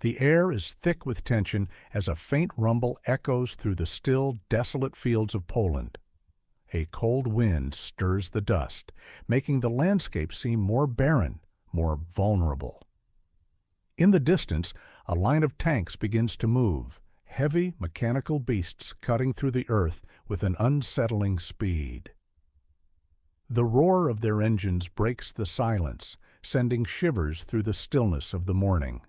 The air is thick with tension as a faint rumble echoes through the still, desolate fields of Poland. A cold wind stirs the dust, making the landscape seem more barren, more vulnerable. In the distance, a line of tanks begins to move, heavy mechanical beasts cutting through the earth with an unsettling speed. The roar of their engines breaks the silence, sending shivers through the stillness of the morning.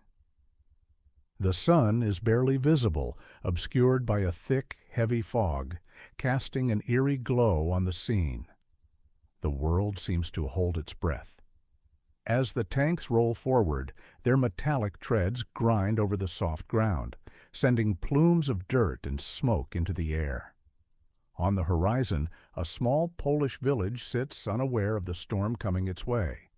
The sun is barely visible, obscured by a thick, heavy fog, casting an eerie glow on the scene. The world seems to hold its breath. As the tanks roll forward, their metallic treads grind over the soft ground, sending plumes of dirt and smoke into the air. On the horizon, a small Polish village sits unaware of the storm coming its way.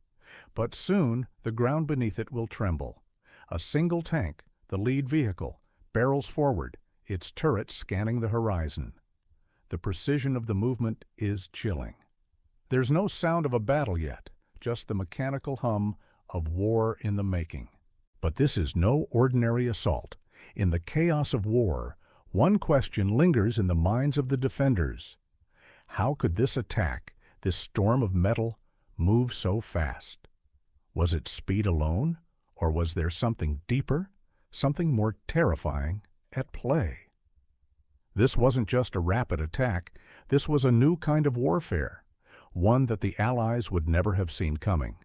But soon, the ground beneath it will tremble. A single tank, the lead vehicle, barrels forward, its turret scanning the horizon. The precision of the movement is chilling. There's no sound of a battle yet, just the mechanical hum of war in the making. But this is no ordinary assault. In the chaos of war, one question lingers in the minds of the defenders. How could this attack, this storm of metal, move so fast? Was it speed alone, or was there something deeper, something more terrifying at play? This wasn't just a rapid attack, this was a new kind of warfare, one that the Allies would never have seen coming.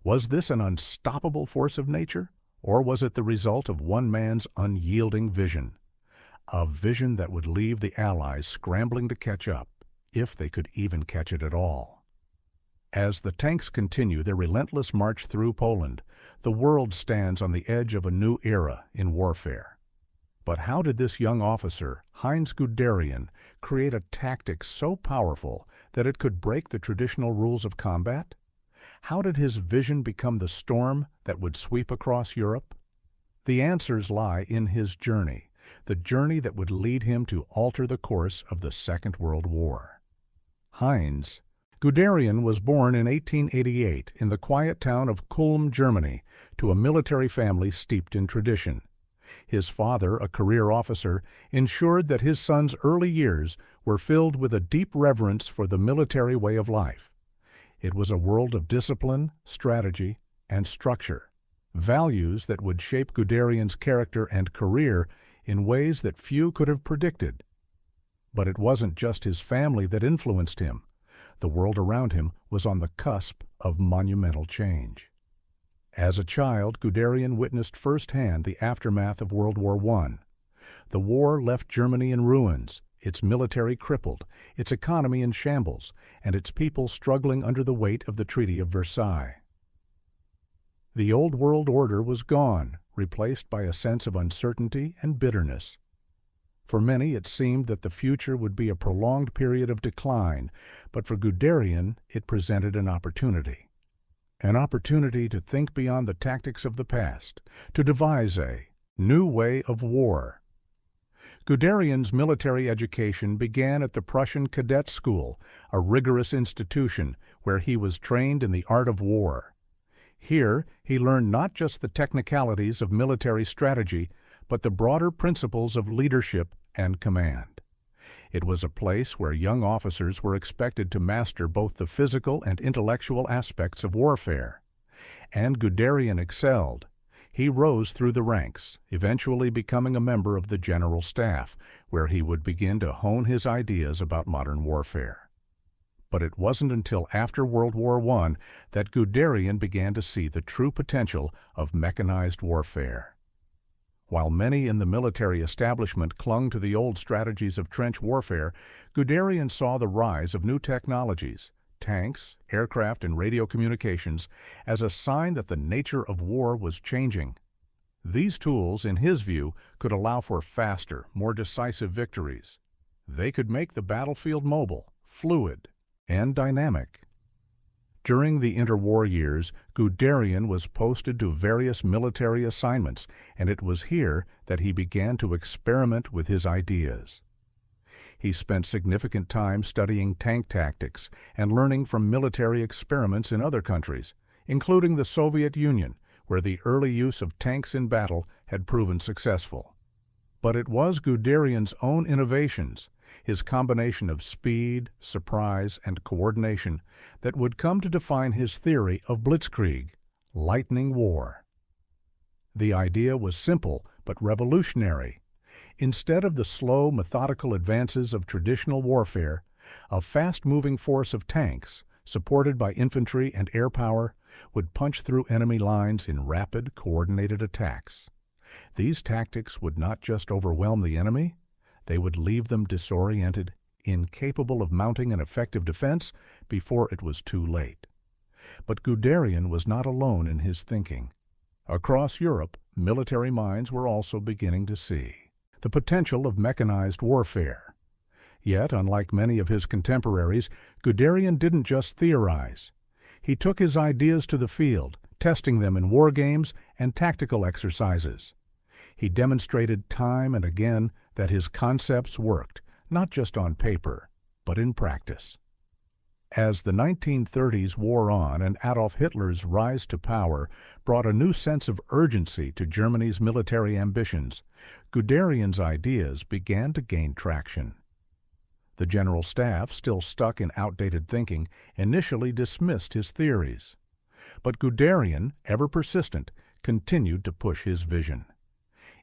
Was this an unstoppable force of nature, or was it the result of one man's unyielding vision? A vision that would leave the Allies scrambling to catch up, if they could even catch it at all. As the tanks continue their relentless march through Poland, the world stands on the edge of a new era in warfare. But how did this young officer, Heinz Guderian, create a tactic so powerful that it could break the traditional rules of combat? How did his vision become the storm that would sweep across Europe? The answers lie in his journey, the journey that would lead him to alter the course of the Second World War. Heinz Guderian was born in 1888 in the quiet town of Kulm, Germany, to a military family steeped in tradition. His father, a career officer, ensured that his son's early years were filled with a deep reverence for the military way of life. It was a world of discipline, strategy, and structure, values that would shape Guderian's character and career in ways that few could have predicted. But it wasn't just his family that influenced him. The world around him was on the cusp of monumental change. As a child, Guderian witnessed firsthand the aftermath of World War I. The war left Germany in ruins, its military crippled, its economy in shambles, and its people struggling under the weight of the Treaty of Versailles. The old world order was gone, replaced by a sense of uncertainty and bitterness. For many, it seemed that the future would be a prolonged period of decline, but for Guderian, it presented an opportunity. An opportunity to think beyond the tactics of the past, to devise a new way of war. Guderian's military education began at the Prussian Cadet School, a rigorous institution where he was trained in the art of war. Here, he learned not just the technicalities of military strategy, but the broader principles of leadership and command. It was a place where young officers were expected to master both the physical and intellectual aspects of warfare. And Guderian excelled. He rose through the ranks, eventually becoming a member of the General Staff, where he would begin to hone his ideas about modern warfare. But it wasn't until after World War I that Guderian began to see the true potential of mechanized warfare. While many in the military establishment clung to the old strategies of trench warfare, Guderian saw the rise of new technologies, tanks, aircraft, and radio communications, as a sign that the nature of war was changing. These tools, in his view, could allow for faster, more decisive victories. They could make the battlefield mobile, fluid, and dynamic. During the interwar years, Guderian was posted to various military assignments, and it was here that he began to experiment with his ideas. He spent significant time studying tank tactics and learning from military experiments in other countries, including the Soviet Union, where the early use of tanks in battle had proven successful. But it was Guderian's own innovations, his combination of speed, surprise, and coordination, that would come to define his theory of Blitzkrieg, lightning war. The idea was simple but revolutionary. Instead of the slow, methodical advances of traditional warfare, a fast-moving force of tanks, supported by infantry and air power, would punch through enemy lines in rapid, coordinated attacks. These tactics would not just overwhelm the enemy, they would leave them disoriented, incapable of mounting an effective defense before it was too late. But Guderian was not alone in his thinking. Across Europe, military minds were also beginning to see the potential of mechanized warfare. Yet, unlike many of his contemporaries, Guderian didn't just theorize. He took his ideas to the field, testing them in war games and tactical exercises. He demonstrated time and again that his concepts worked, not just on paper, but in practice. As the 1930s wore on and Adolf Hitler's rise to power brought a new sense of urgency to Germany's military ambitions, Guderian's ideas began to gain traction. The General Staff, still stuck in outdated thinking, initially dismissed his theories. But Guderian, ever persistent, continued to push his vision.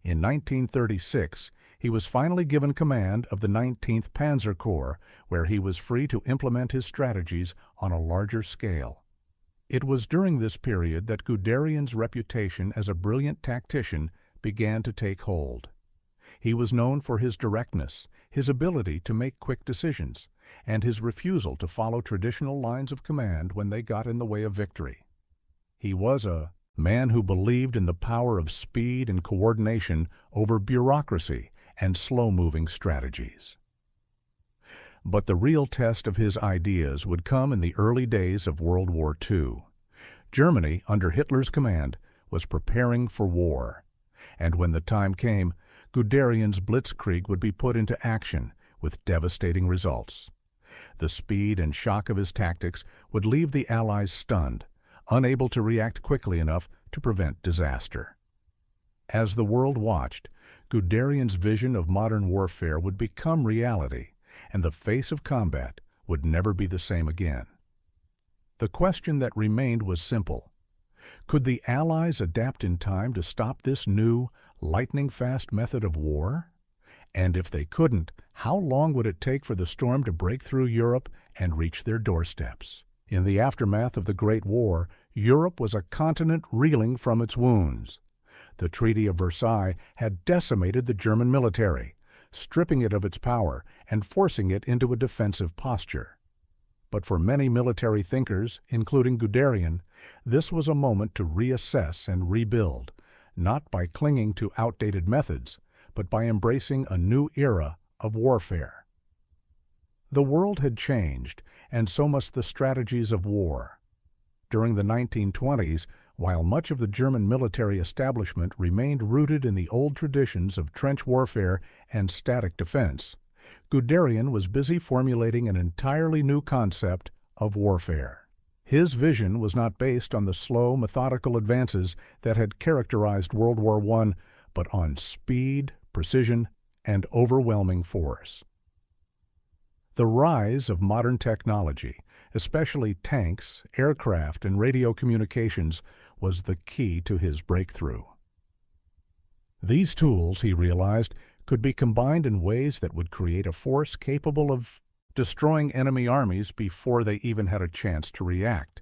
In 1936, he was finally given command of the 19th Panzer Corps, where he was free to implement his strategies on a larger scale. It was during this period that Guderian's reputation as a brilliant tactician began to take hold. He was known for his directness, his ability to make quick decisions, and his refusal to follow traditional lines of command when they got in the way of victory. He was a man who believed in the power of speed and coordination over bureaucracy and slow-moving strategies. But the real test of his ideas would come in the early days of World War II. Germany, under Hitler's command, was preparing for war, and when the time came, Guderian's Blitzkrieg would be put into action with devastating results. The speed and shock of his tactics would leave the Allies stunned, unable to react quickly enough to prevent disaster. As the world watched, Guderian's vision of modern warfare would become reality, and the face of combat would never be the same again. The question that remained was simple. Could the Allies adapt in time to stop this new, lightning-fast method of war? And if they couldn't, how long would it take for the storm to break through Europe and reach their doorsteps? In the aftermath of the Great War, Europe was a continent reeling from its wounds. The Treaty of Versailles had decimated the German military, stripping it of its power and forcing it into a defensive posture. But for many military thinkers, including Guderian, this was a moment to reassess and rebuild, not by clinging to outdated methods, but by embracing a new era of warfare. The world had changed, and so must the strategies of war. During the 1920s, while much of the German military establishment remained rooted in the old traditions of trench warfare and static defense, Guderian was busy formulating an entirely new concept of warfare. His vision was not based on the slow, methodical advances that had characterized World War I, but on speed, precision, and overwhelming force. The rise of modern technology, especially tanks, aircraft, and radio communications, was the key to his breakthrough. These tools, he realized, could be combined in ways that would create a force capable of destroying enemy armies before they even had a chance to react.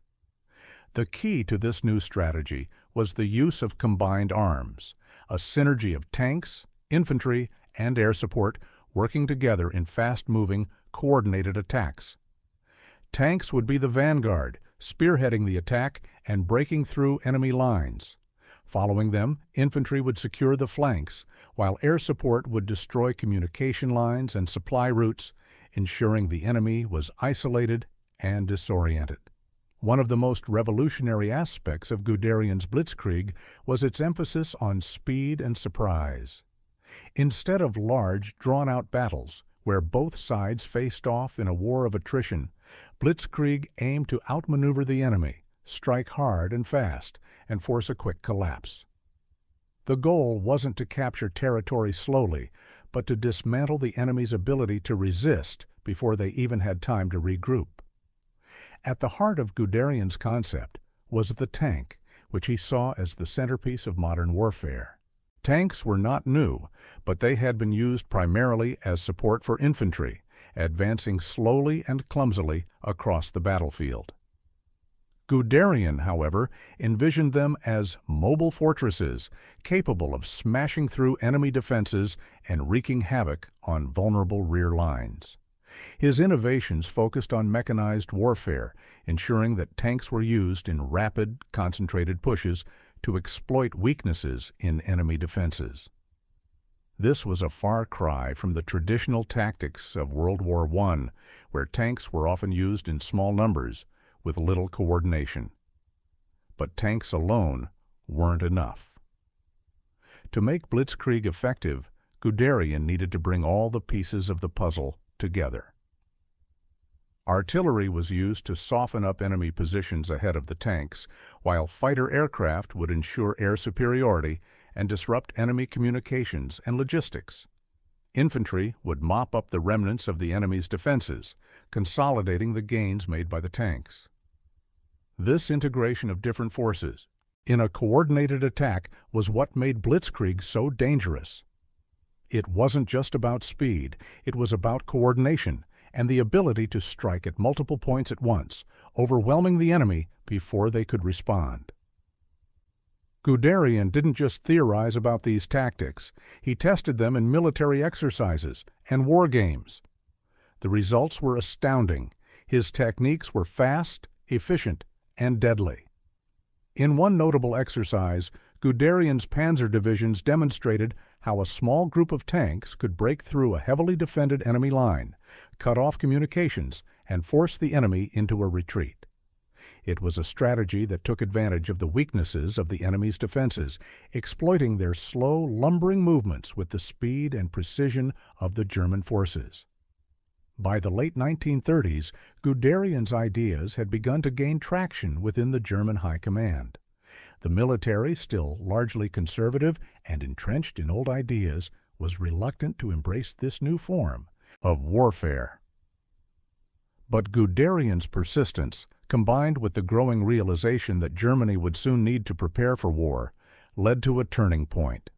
The key to this new strategy was the use of combined arms, a synergy of tanks, infantry, and air support working together in fast-moving, coordinated attacks. Tanks would be the vanguard, spearheading the attack and breaking through enemy lines. Following them, infantry would secure the flanks, while air support would destroy communication lines and supply routes, ensuring the enemy was isolated and disoriented. One of the most revolutionary aspects of Guderian's Blitzkrieg was its emphasis on speed and surprise. Instead of large, drawn-out battles, where both sides faced off in a war of attrition, Blitzkrieg aimed to outmaneuver the enemy, strike hard and fast, and force a quick collapse. The goal wasn't to capture territory slowly, but to dismantle the enemy's ability to resist before they even had time to regroup. At the heart of Guderian's concept was the tank, which he saw as the centerpiece of modern warfare. Tanks were not new, but they had been used primarily as support for infantry, advancing slowly and clumsily across the battlefield. Guderian, however, envisioned them as mobile fortresses capable of smashing through enemy defenses and wreaking havoc on vulnerable rear lines. His innovations focused on mechanized warfare, ensuring that tanks were used in rapid, concentrated pushes to exploit weaknesses in enemy defenses. This was a far cry from the traditional tactics of World War I, where tanks were often used in small numbers with little coordination. But tanks alone weren't enough. To make Blitzkrieg effective, Guderian needed to bring all the pieces of the puzzle together. Artillery was used to soften up enemy positions ahead of the tanks, while fighter aircraft would ensure air superiority and disrupt enemy communications and logistics. Infantry would mop up the remnants of the enemy's defenses, consolidating the gains made by the tanks. This integration of different forces in a coordinated attack was what made Blitzkrieg so dangerous. It wasn't just about speed, it was about coordination and the ability to strike at multiple points at once, overwhelming the enemy before they could respond. Guderian didn't just theorize about these tactics, he tested them in military exercises and war games. The results were astounding. His techniques were fast, efficient, and deadly. In one notable exercise, Guderian's panzer divisions demonstrated how a small group of tanks could break through a heavily defended enemy line, cut off communications, and force the enemy into a retreat. It was a strategy that took advantage of the weaknesses of the enemy's defenses, exploiting their slow, lumbering movements with the speed and precision of the German forces. By the late 1930s, Guderian's ideas had begun to gain traction within the German high command. The military, still largely conservative and entrenched in old ideas, was reluctant to embrace this new form of warfare. But Guderian's persistence, combined with the growing realization that Germany would soon need to prepare for war, led to a turning point.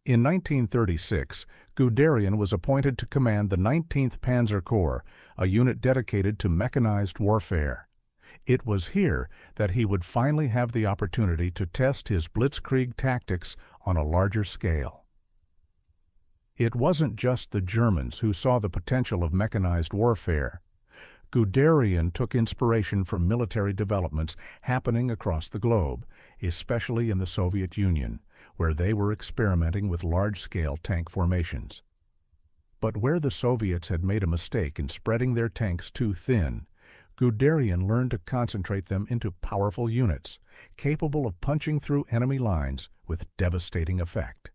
In 1936, Guderian was appointed to command the 19th Panzer Corps, a unit dedicated to mechanized warfare. It was here that he would finally have the opportunity to test his Blitzkrieg tactics on a larger scale. It wasn't just the Germans who saw the potential of mechanized warfare. Guderian took inspiration from military developments happening across the globe, especially in the Soviet Union, where they were experimenting with large-scale tank formations. But where the Soviets had made a mistake in spreading their tanks too thin, Guderian learned to concentrate them into powerful units, capable of punching through enemy lines with devastating effect.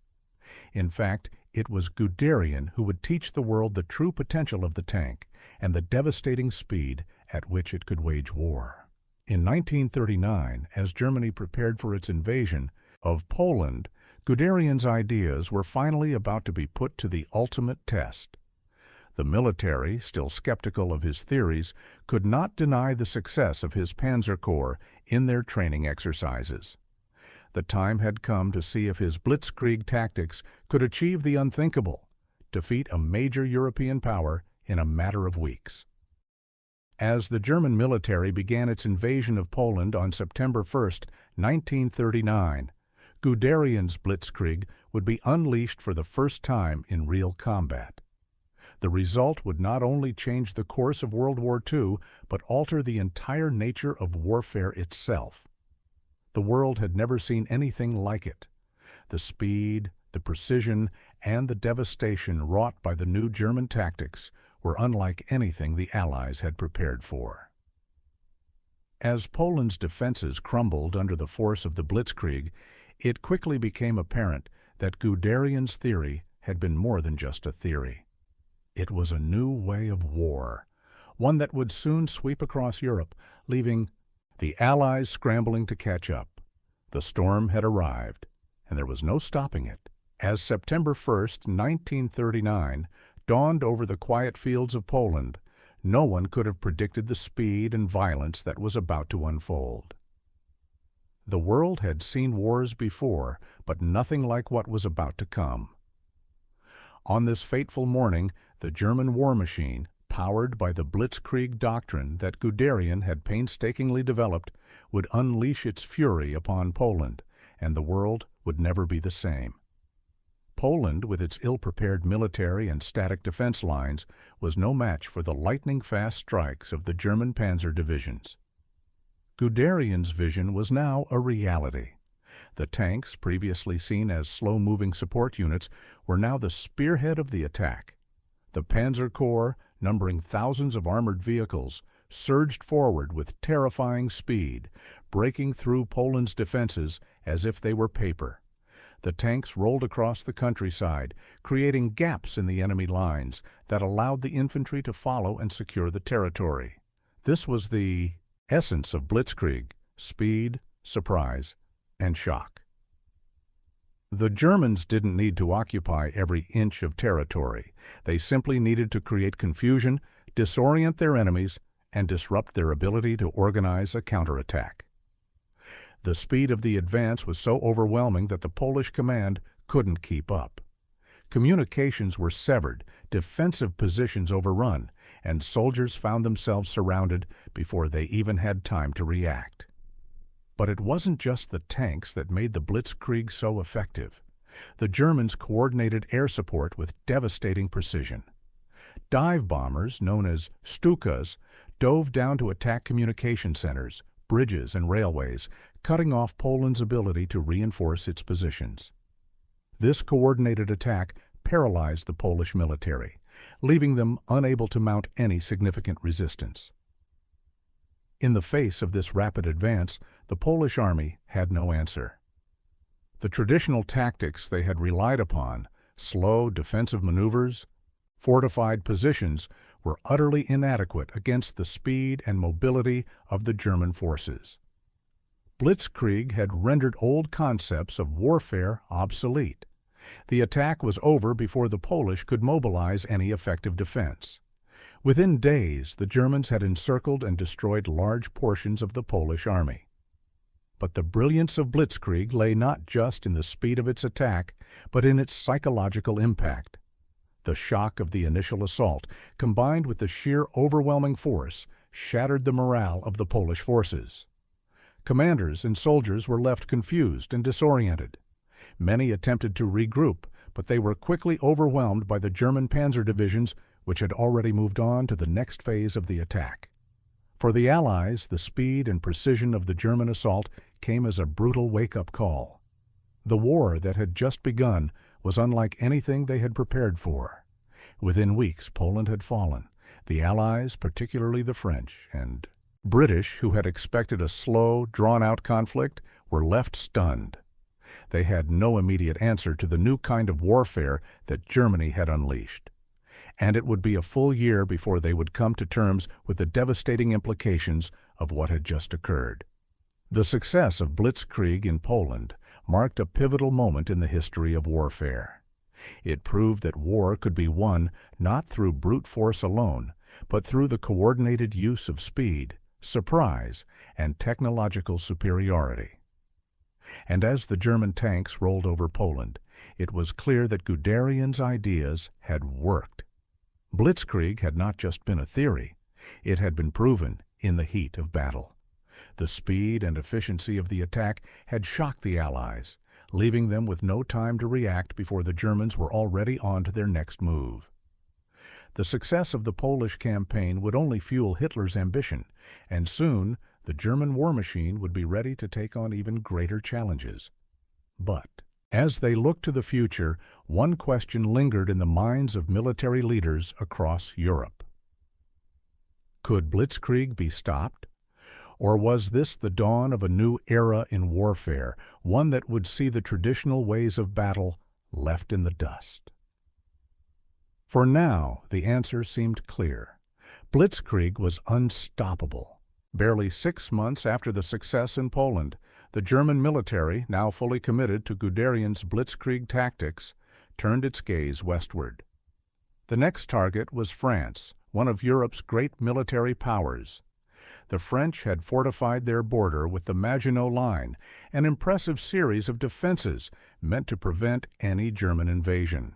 In fact, it was Guderian who would teach the world the true potential of the tank and the devastating speed at which it could wage war. In 1939, as Germany prepared for its invasion of Poland, Guderian's ideas were finally about to be put to the ultimate test. The military, still skeptical of his theories, could not deny the success of his Panzer Corps in their training exercises. The time had come to see if his Blitzkrieg tactics could achieve the unthinkable, defeat a major European power in a matter of weeks. As the German military began its invasion of Poland on September 1, 1939, Guderian's Blitzkrieg would be unleashed for the first time in real combat. The result would not only change the course of World War II, but alter the entire nature of warfare itself. The world had never seen anything like it. The speed, the precision, and the devastation wrought by the new German tactics were unlike anything the Allies had prepared for. As Poland's defenses crumbled under the force of the Blitzkrieg, it quickly became apparent that Guderian's theory had been more than just a theory. It was a new way of war, one that would soon sweep across Europe, leaving the Allies scrambling to catch up. The storm had arrived, and there was no stopping it. As September 1st, 1939, dawned over the quiet fields of Poland, no one could have predicted the speed and violence that was about to unfold. The world had seen wars before, but nothing like what was about to come. On this fateful morning, the German war machine, powered by the Blitzkrieg doctrine that Guderian had painstakingly developed, would unleash its fury upon Poland, and the world would never be the same. Poland, with its ill-prepared military and static defense lines, was no match for the lightning-fast strikes of the German panzer divisions. Guderian's vision was now a reality. The tanks, previously seen as slow-moving support units, were now the spearhead of the attack. The Panzer Corps, numbering thousands of armored vehicles, surged forward with terrifying speed, breaking through Poland's defenses as if they were paper. The tanks rolled across the countryside, creating gaps in the enemy lines that allowed the infantry to follow and secure the territory. This was the essence of Blitzkrieg: speed, surprise, and shock. The Germans didn't need to occupy every inch of territory. They simply needed to create confusion, disorient their enemies, and disrupt their ability to organize a counterattack. The speed of the advance was so overwhelming that the Polish command couldn't keep up. Communications were severed, defensive positions overrun, and soldiers found themselves surrounded before they even had time to react. But it wasn't just the tanks that made the Blitzkrieg so effective. The Germans coordinated air support with devastating precision. Dive bombers, known as Stukas, dove down to attack communication centers, bridges, and railways, cutting off Poland's ability to reinforce its positions. This coordinated attack paralyzed the Polish military, leaving them unable to mount any significant resistance. In the face of this rapid advance, the Polish army had no answer. The traditional tactics they had relied upon, slow defensive maneuvers, fortified positions, were utterly inadequate against the speed and mobility of the German forces. Blitzkrieg had rendered old concepts of warfare obsolete. The attack was over before the Polish could mobilize any effective defense. Within days, the Germans had encircled and destroyed large portions of the Polish army. But the brilliance of Blitzkrieg lay not just in the speed of its attack, but in its psychological impact. The shock of the initial assault, combined with the sheer overwhelming force, shattered the morale of the Polish forces. Commanders and soldiers were left confused and disoriented. Many attempted to regroup, but they were quickly overwhelmed by the German panzer divisions, which had already moved on to the next phase of the attack. For the Allies, the speed and precision of the German assault came as a brutal wake-up call. The war that had just begun was unlike anything they had prepared for. Within weeks, Poland had fallen. The Allies, particularly the French and British, who had expected a slow, drawn-out conflict, were left stunned. They had no immediate answer to the new kind of warfare that Germany had unleashed. And it would be a full year before they would come to terms with the devastating implications of what had just occurred. The success of Blitzkrieg in Poland marked a pivotal moment in the history of warfare. It proved that war could be won not through brute force alone, but through the coordinated use of speed, surprise, and technological superiority. And as the German tanks rolled over Poland, it was clear that Guderian's ideas had worked. Blitzkrieg had not just been a theory, it had been proven in the heat of battle. The speed and efficiency of the attack had shocked the Allies, leaving them with no time to react before the Germans were already on to their next move. The success of the Polish campaign would only fuel Hitler's ambition, and soon the German war machine would be ready to take on even greater challenges. But as they looked to the future, one question lingered in the minds of military leaders across Europe. Could Blitzkrieg be stopped? Or was this the dawn of a new era in warfare, one that would see the traditional ways of battle left in the dust? For now, the answer seemed clear. Blitzkrieg was unstoppable. Barely 6 months after the success in Poland, the German military, now fully committed to Guderian's Blitzkrieg tactics, turned its gaze westward. The next target was France, one of Europe's great military powers. The French had fortified their border with the Maginot Line, an impressive series of defenses meant to prevent any German invasion.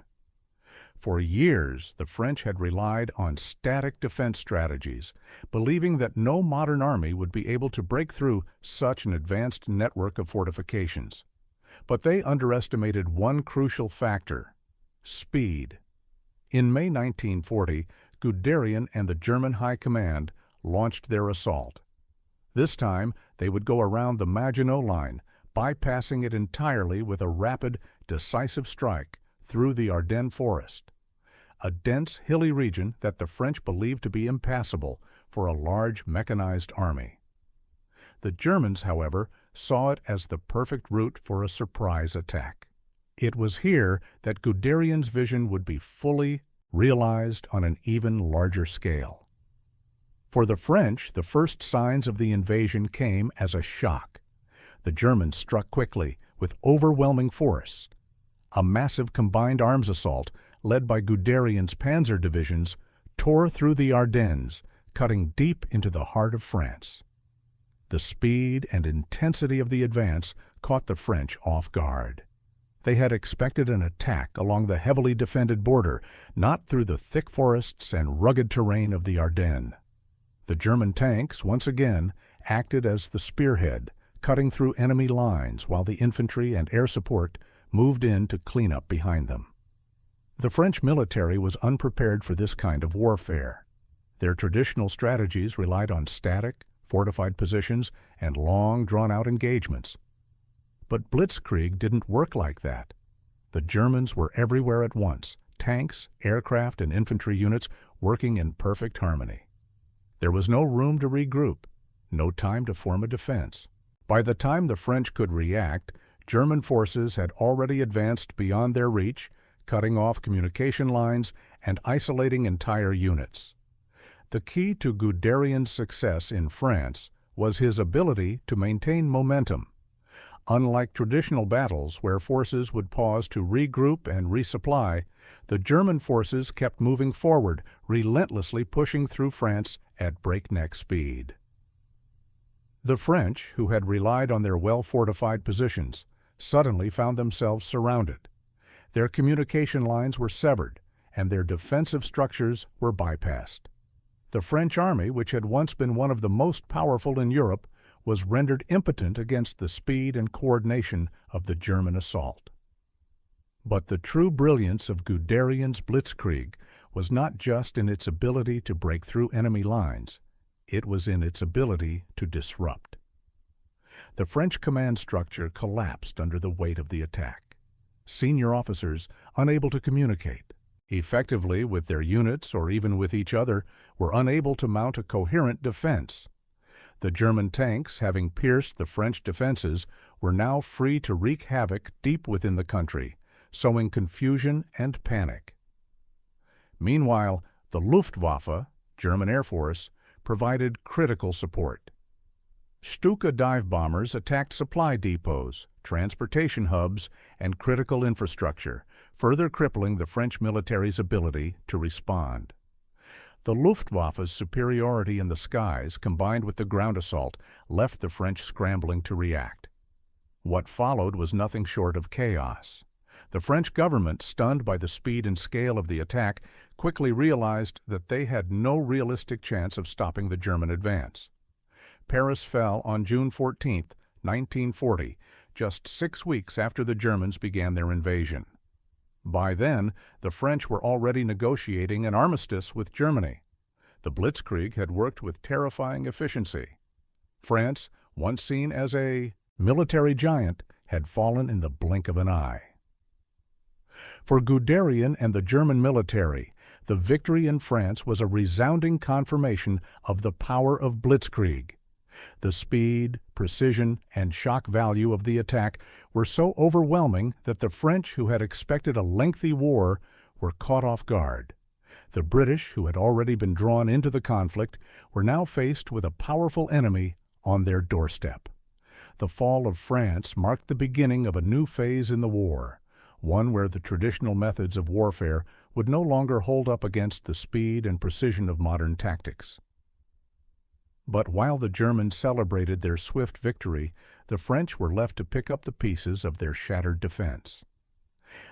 For years, the French had relied on static defense strategies, believing that no modern army would be able to break through such an advanced network of fortifications. But they underestimated one crucial factor: speed. In May 1940, Guderian and the German High Command launched their assault. This time, they would go around the Maginot Line, bypassing it entirely with a rapid, decisive strike through the Ardennes forest, a dense, hilly region that the French believed to be impassable for a large mechanized army. The Germans, however, saw it as the perfect route for a surprise attack. It was here that Guderian's vision would be fully realized on an even larger scale. For the French, the first signs of the invasion came as a shock. The Germans struck quickly, with overwhelming force. A massive combined arms assault, led by Guderian's panzer divisions, tore through the Ardennes, cutting deep into the heart of France. The speed and intensity of the advance caught the French off guard. They had expected an attack along the heavily defended border, not through the thick forests and rugged terrain of the Ardennes. The German tanks, once again, acted as the spearhead, cutting through enemy lines while the infantry and air support moved in to clean up behind them. The French military was unprepared for this kind of warfare. Their traditional strategies relied on static, fortified positions and long, drawn-out engagements. But Blitzkrieg didn't work like that. The Germans were everywhere at once, tanks, aircraft, and infantry units working in perfect harmony. There was no room to regroup, no time to form a defense. By the time the French could react, German forces had already advanced beyond their reach, cutting off communication lines and isolating entire units. The key to Guderian's success in France was his ability to maintain momentum. Unlike traditional battles where forces would pause to regroup and resupply, the German forces kept moving forward, relentlessly pushing through France at breakneck speed. The French, who had relied on their well-fortified positions, suddenly found themselves surrounded. Their communication lines were severed, and their defensive structures were bypassed. The French army, which had once been one of the most powerful in Europe, was rendered impotent against the speed and coordination of the German assault. But the true brilliance of Guderian's Blitzkrieg was not just in its ability to break through enemy lines, it was in its ability to disrupt. The French command structure collapsed under the weight of the attack. Senior officers, unable to communicate effectively with their units or even with each other, were unable to mount a coherent defense. The German tanks, having pierced the French defenses, were now free to wreak havoc deep within the country, sowing confusion and panic. Meanwhile, the Luftwaffe, German Air Force, provided critical support. Stuka dive bombers attacked supply depots, transportation hubs, and critical infrastructure, further crippling the French military's ability to respond. The Luftwaffe's superiority in the skies, combined with the ground assault, left the French scrambling to react. What followed was nothing short of chaos. The French government, stunned by the speed and scale of the attack, quickly realized that they had no realistic chance of stopping the German advance. Paris fell on June 14, 1940, just 6 weeks after the Germans began their invasion. By then, the French were already negotiating an armistice with Germany. The Blitzkrieg had worked with terrifying efficiency. France, once seen as a military giant, had fallen in the blink of an eye. For Guderian and the German military, the victory in France was a resounding confirmation of the power of Blitzkrieg. The speed, precision, and shock value of the attack were so overwhelming that the French, who had expected a lengthy war, were caught off guard. The British, who had already been drawn into the conflict, were now faced with a powerful enemy on their doorstep. The fall of France marked the beginning of a new phase in the war, one where the traditional methods of warfare would no longer hold up against the speed and precision of modern tactics. But while the Germans celebrated their swift victory, the French were left to pick up the pieces of their shattered defense.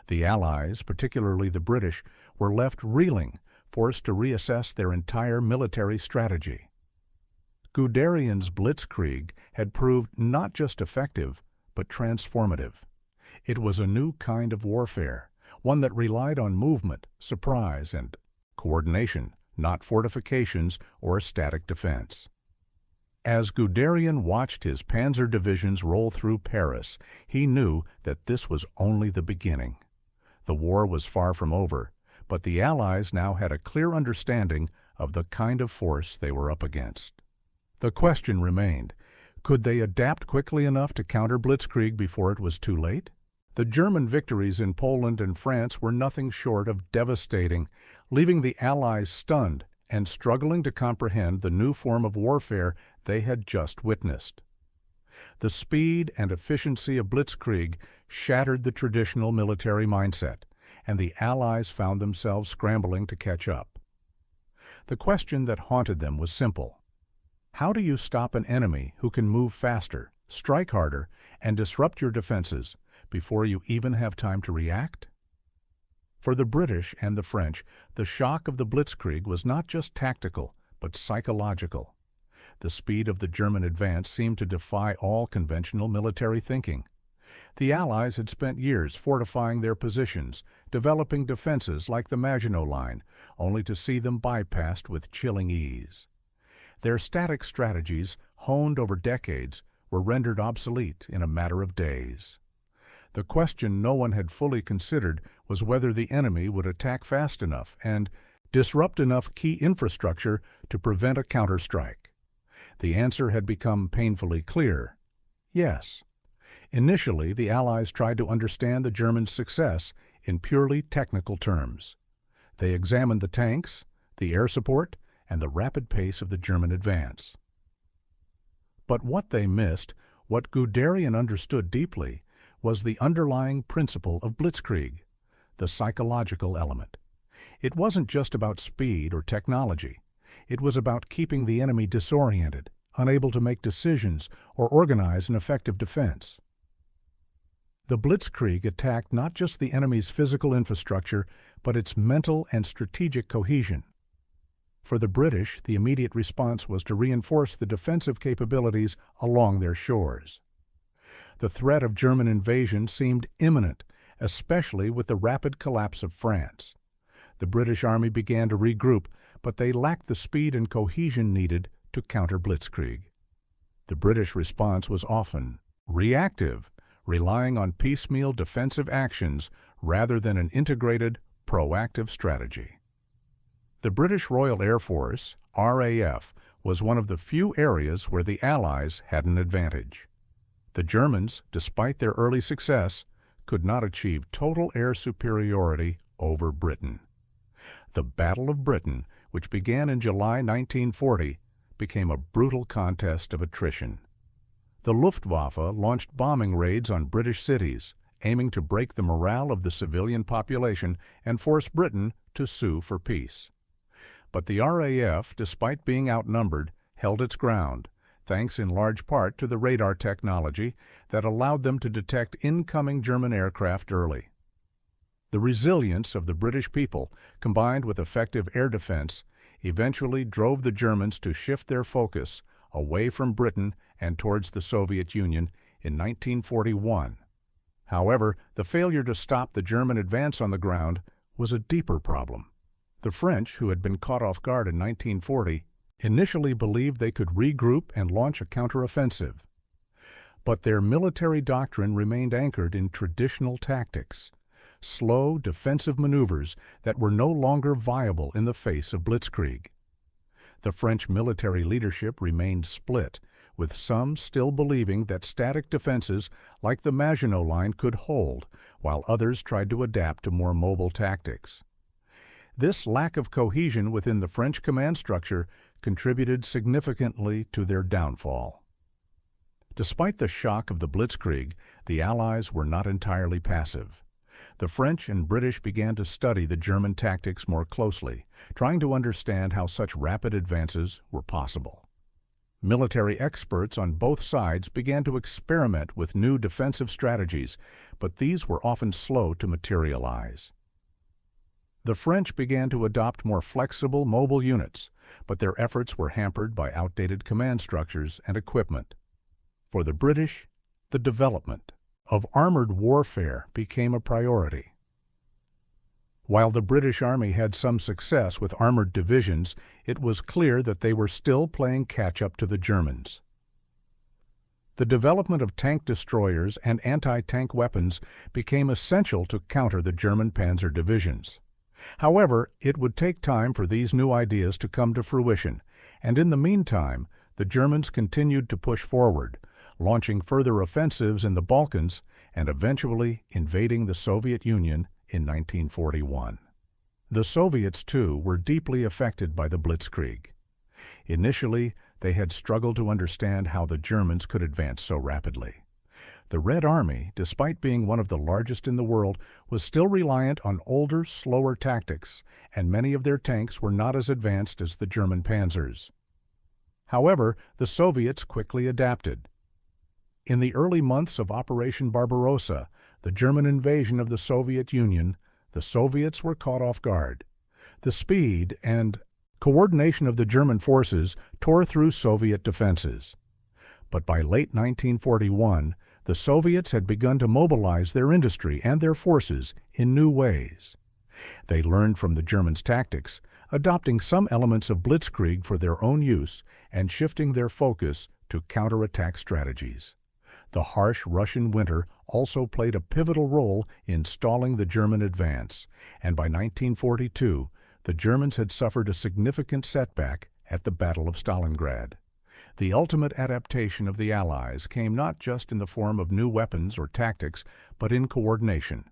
The Allies, particularly the British, were left reeling, forced to reassess their entire military strategy. Guderian's Blitzkrieg had proved not just effective, but transformative. It was a new kind of warfare, one that relied on movement, surprise, and coordination, not fortifications or static defense. As Guderian watched his panzer divisions roll through Paris, he knew that this was only the beginning. The war was far from over, but the Allies now had a clear understanding of the kind of force they were up against. The question remained, could they adapt quickly enough to counter Blitzkrieg before it was too late? The German victories in Poland and France were nothing short of devastating, leaving the Allies stunned and struggling to comprehend the new form of warfare they had just witnessed. The speed and efficiency of Blitzkrieg shattered the traditional military mindset, and the Allies found themselves scrambling to catch up. The question that haunted them was simple. How do you stop an enemy who can move faster, strike harder, and disrupt your defenses before you even have time to react? For the British and the French, the shock of the Blitzkrieg was not just tactical, but psychological. The speed of the German advance seemed to defy all conventional military thinking. The Allies had spent years fortifying their positions, developing defenses like the Maginot Line, only to see them bypassed with chilling ease. Their static strategies, honed over decades, were rendered obsolete in a matter of days. The question no one had fully considered was whether the enemy would attack fast enough and disrupt enough key infrastructure to prevent a counterstrike. The answer had become painfully clear: yes. Initially, the Allies tried to understand the Germans' success in purely technical terms. They examined the tanks, the air support, and the rapid pace of the German advance. But what they missed, what Guderian understood deeply, was the underlying principle of Blitzkrieg, the psychological element. It wasn't just about speed or technology. It was about keeping the enemy disoriented, unable to make decisions or organize an effective defense. The Blitzkrieg attacked not just the enemy's physical infrastructure, but its mental and strategic cohesion. For the British, the immediate response was to reinforce the defensive capabilities along their shores. The threat of German invasion seemed imminent, especially with the rapid collapse of France. The British Army began to regroup, but they lacked the speed and cohesion needed to counter Blitzkrieg. The British response was often reactive, relying on piecemeal defensive actions rather than an integrated, proactive strategy. The British Royal Air Force, RAF, was one of the few areas where the Allies had an advantage. The Germans, despite their early success, could not achieve total air superiority over Britain. The Battle of Britain, which began in July 1940, became a brutal contest of attrition. The Luftwaffe launched bombing raids on British cities, aiming to break the morale of the civilian population and force Britain to sue for peace. But the RAF, despite being outnumbered, held its ground, thanks in large part to the radar technology that allowed them to detect incoming German aircraft early. The resilience of the British people, combined with effective air defense, eventually drove the Germans to shift their focus away from Britain and towards the Soviet Union in 1941. However, the failure to stop the German advance on the ground was a deeper problem. The French, who had been caught off guard in 1940, initially believed they could regroup and launch a counteroffensive. But their military doctrine remained anchored in traditional tactics, slow defensive maneuvers that were no longer viable in the face of Blitzkrieg. The French military leadership remained split, with some still believing that static defenses like the Maginot Line could hold, while others tried to adapt to more mobile tactics. This lack of cohesion within the French command structure contributed significantly to their downfall. Despite the shock of the Blitzkrieg, the Allies were not entirely passive. The French and British began to study the German tactics more closely, trying to understand how such rapid advances were possible. Military experts on both sides began to experiment with new defensive strategies, but these were often slow to materialize. The French began to adopt more flexible, mobile units, but their efforts were hampered by outdated command structures and equipment. For the British, the development of armored warfare became a priority. While the British Army had some success with armored divisions, it was clear that they were still playing catch-up to the Germans. The development of tank destroyers and anti-tank weapons became essential to counter the German panzer divisions. However, it would take time for these new ideas to come to fruition, and in the meantime, the Germans continued to push forward, launching further offensives in the Balkans and eventually invading the Soviet Union in 1941. The Soviets, too, were deeply affected by the Blitzkrieg. Initially, they had struggled to understand how the Germans could advance so rapidly. The Red Army, despite being one of the largest in the world, was still reliant on older, slower tactics, and many of their tanks were not as advanced as the German panzers. However, the Soviets quickly adapted. In the early months of Operation Barbarossa, the German invasion of the Soviet Union, the Soviets were caught off guard. The speed and coordination of the German forces tore through Soviet defenses. But by late 1941, the Soviets had begun to mobilize their industry and their forces in new ways. They learned from the Germans' tactics, adopting some elements of Blitzkrieg for their own use and shifting their focus to counterattack strategies. The harsh Russian winter also played a pivotal role in stalling the German advance, and by 1942, the Germans had suffered a significant setback at the Battle of Stalingrad. The ultimate adaptation of the Allies came not just in the form of new weapons or tactics, but in coordination.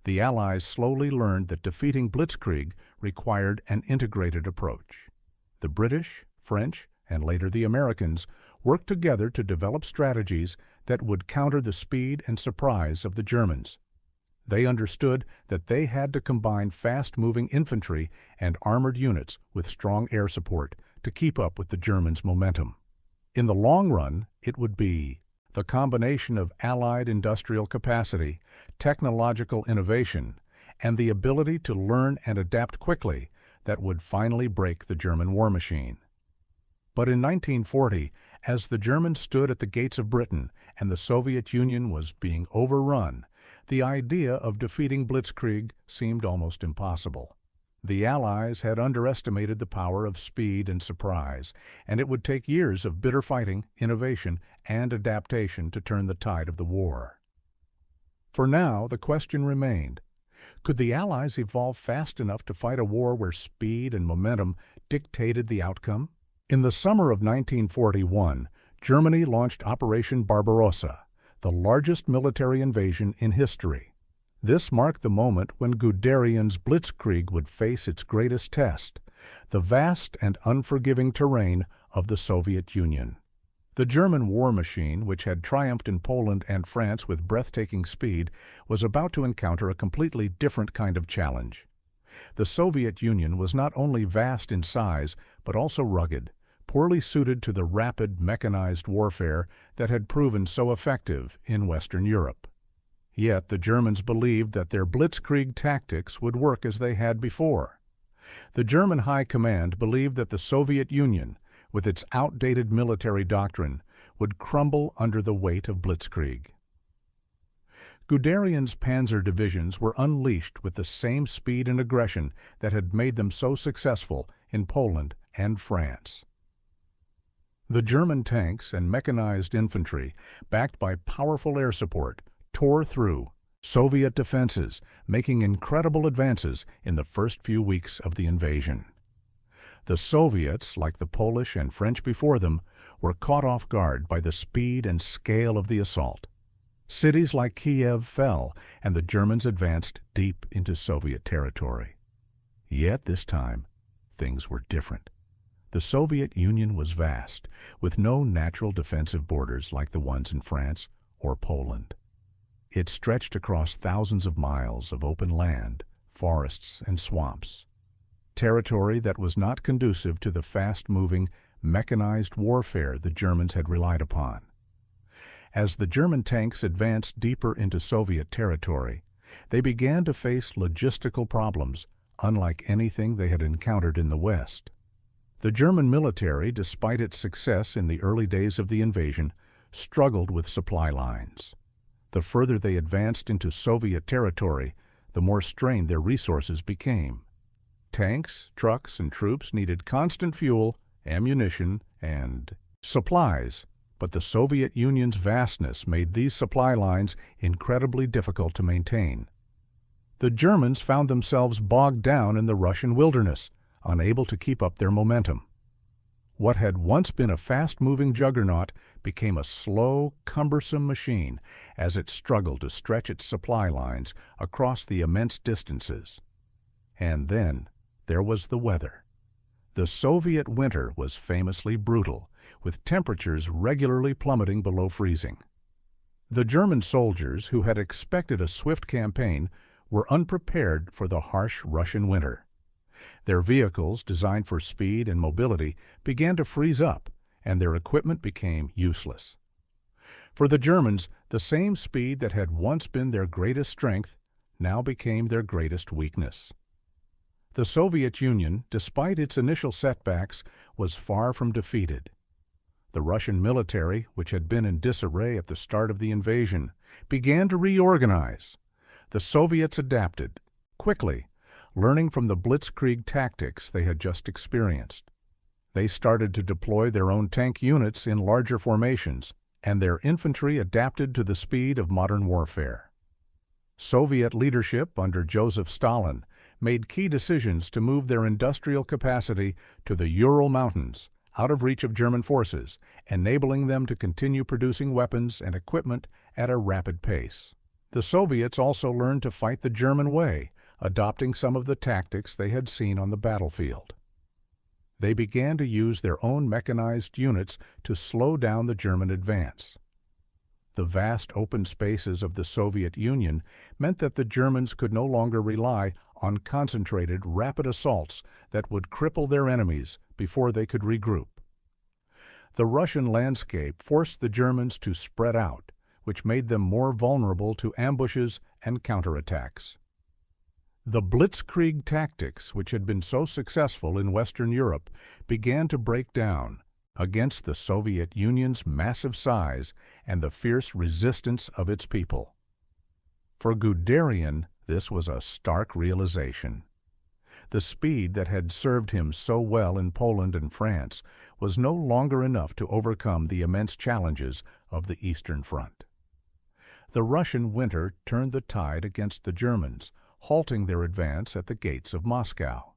The Allies slowly learned that defeating Blitzkrieg required an integrated approach. The British, French, and later the Americans worked together to develop strategies that would counter the speed and surprise of the Germans. They understood that they had to combine fast-moving infantry and armored units with strong air support to keep up with the Germans' momentum. In the long run, it would be the combination of Allied industrial capacity, technological innovation, and the ability to learn and adapt quickly that would finally break the German war machine. But in 1940, as the Germans stood at the gates of Britain and the Soviet Union was being overrun, the idea of defeating Blitzkrieg seemed almost impossible. The Allies had underestimated the power of speed and surprise, and it would take years of bitter fighting, innovation, and adaptation to turn the tide of the war. For now, the question remained, could the Allies evolve fast enough to fight a war where speed and momentum dictated the outcome? In the summer of 1941, Germany launched Operation Barbarossa, the largest military invasion in history. This marked the moment when Guderian's Blitzkrieg would face its greatest test, the vast and unforgiving terrain of the Soviet Union. The German war machine, which had triumphed in Poland and France with breathtaking speed, was about to encounter a completely different kind of challenge. The Soviet Union was not only vast in size, but also rugged, poorly suited to the rapid mechanized warfare that had proven so effective in Western Europe. Yet the Germans believed that their Blitzkrieg tactics would work as they had before. The German High Command believed that the Soviet Union, with its outdated military doctrine, would crumble under the weight of Blitzkrieg. Guderian's panzer divisions were unleashed with the same speed and aggression that had made them so successful in Poland and France. The German tanks and mechanized infantry, backed by powerful air support, tore through Soviet defenses, making incredible advances in the first few weeks of the invasion. The Soviets, like the Polish and French before them, were caught off guard by the speed and scale of the assault. Cities like Kiev fell, and the Germans advanced deep into Soviet territory. Yet this time, things were different. The Soviet Union was vast, with no natural defensive borders like the ones in France or Poland. It stretched across thousands of miles of open land, forests, and swamps. Territory that was not conducive to the fast-moving, mechanized warfare the Germans had relied upon. As the German tanks advanced deeper into Soviet territory, they began to face logistical problems unlike anything they had encountered in the West. The German military, despite its success in the early days of the invasion, struggled with supply lines. The further they advanced into Soviet territory, the more strained their resources became. Tanks, trucks, and troops needed constant fuel, ammunition, and supplies, but the Soviet Union's vastness made these supply lines incredibly difficult to maintain. The Germans found themselves bogged down in the Russian wilderness, unable to keep up their momentum. What had once been a fast-moving juggernaut became a slow, cumbersome machine as it struggled to stretch its supply lines across the immense distances. And then there was the weather. The Soviet winter was famously brutal, with temperatures regularly plummeting below freezing. The German soldiers, who had expected a swift campaign, were unprepared for the harsh Russian winter. Their vehicles, designed for speed and mobility, began to freeze up, and their equipment became useless. For the Germans, the same speed that had once been their greatest strength now became their greatest weakness. The Soviet Union, despite its initial setbacks, was far from defeated. The Russian military, which had been in disarray at the start of the invasion, began to reorganize. The Soviets adapted quickly, learning from the Blitzkrieg tactics they had just experienced. They started to deploy their own tank units in larger formations, and their infantry adapted to the speed of modern warfare. Soviet leadership under Joseph Stalin made key decisions to move their industrial capacity to the Ural Mountains, out of reach of German forces, enabling them to continue producing weapons and equipment at a rapid pace. The Soviets also learned to fight the German way, adopting some of the tactics they had seen on the battlefield. They began to use their own mechanized units to slow down the German advance. The vast open spaces of the Soviet Union meant that the Germans could no longer rely on concentrated, rapid assaults that would cripple their enemies before they could regroup. The Russian landscape forced the Germans to spread out, which made them more vulnerable to ambushes and counterattacks. The Blitzkrieg tactics, which had been so successful in Western Europe, began to break down against the Soviet Union's massive size and the fierce resistance of its people. For Guderian, this was a stark realization. The speed that had served him so well in Poland and France was no longer enough to overcome the immense challenges of the Eastern Front. The Russian winter turned the tide against the Germans, halting their advance at the gates of Moscow.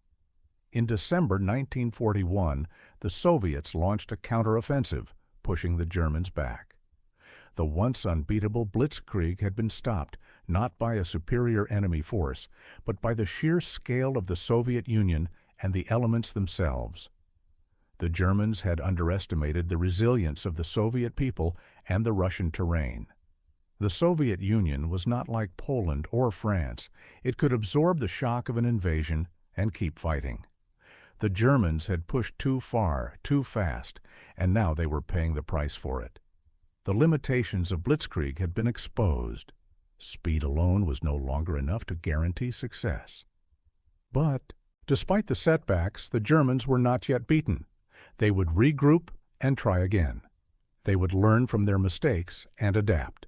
In December 1941, the Soviets launched a counteroffensive, pushing the Germans back. The once unbeatable Blitzkrieg had been stopped not by a superior enemy force, but by the sheer scale of the Soviet Union and the elements themselves. The Germans had underestimated the resilience of the Soviet people and the Russian terrain. The Soviet Union was not like Poland or France. It could absorb the shock of an invasion and keep fighting. The Germans had pushed too far, too fast, and now they were paying the price for it. The limitations of Blitzkrieg had been exposed. Speed alone was no longer enough to guarantee success. But, despite the setbacks, the Germans were not yet beaten. They would regroup and try again. They would learn from their mistakes and adapt.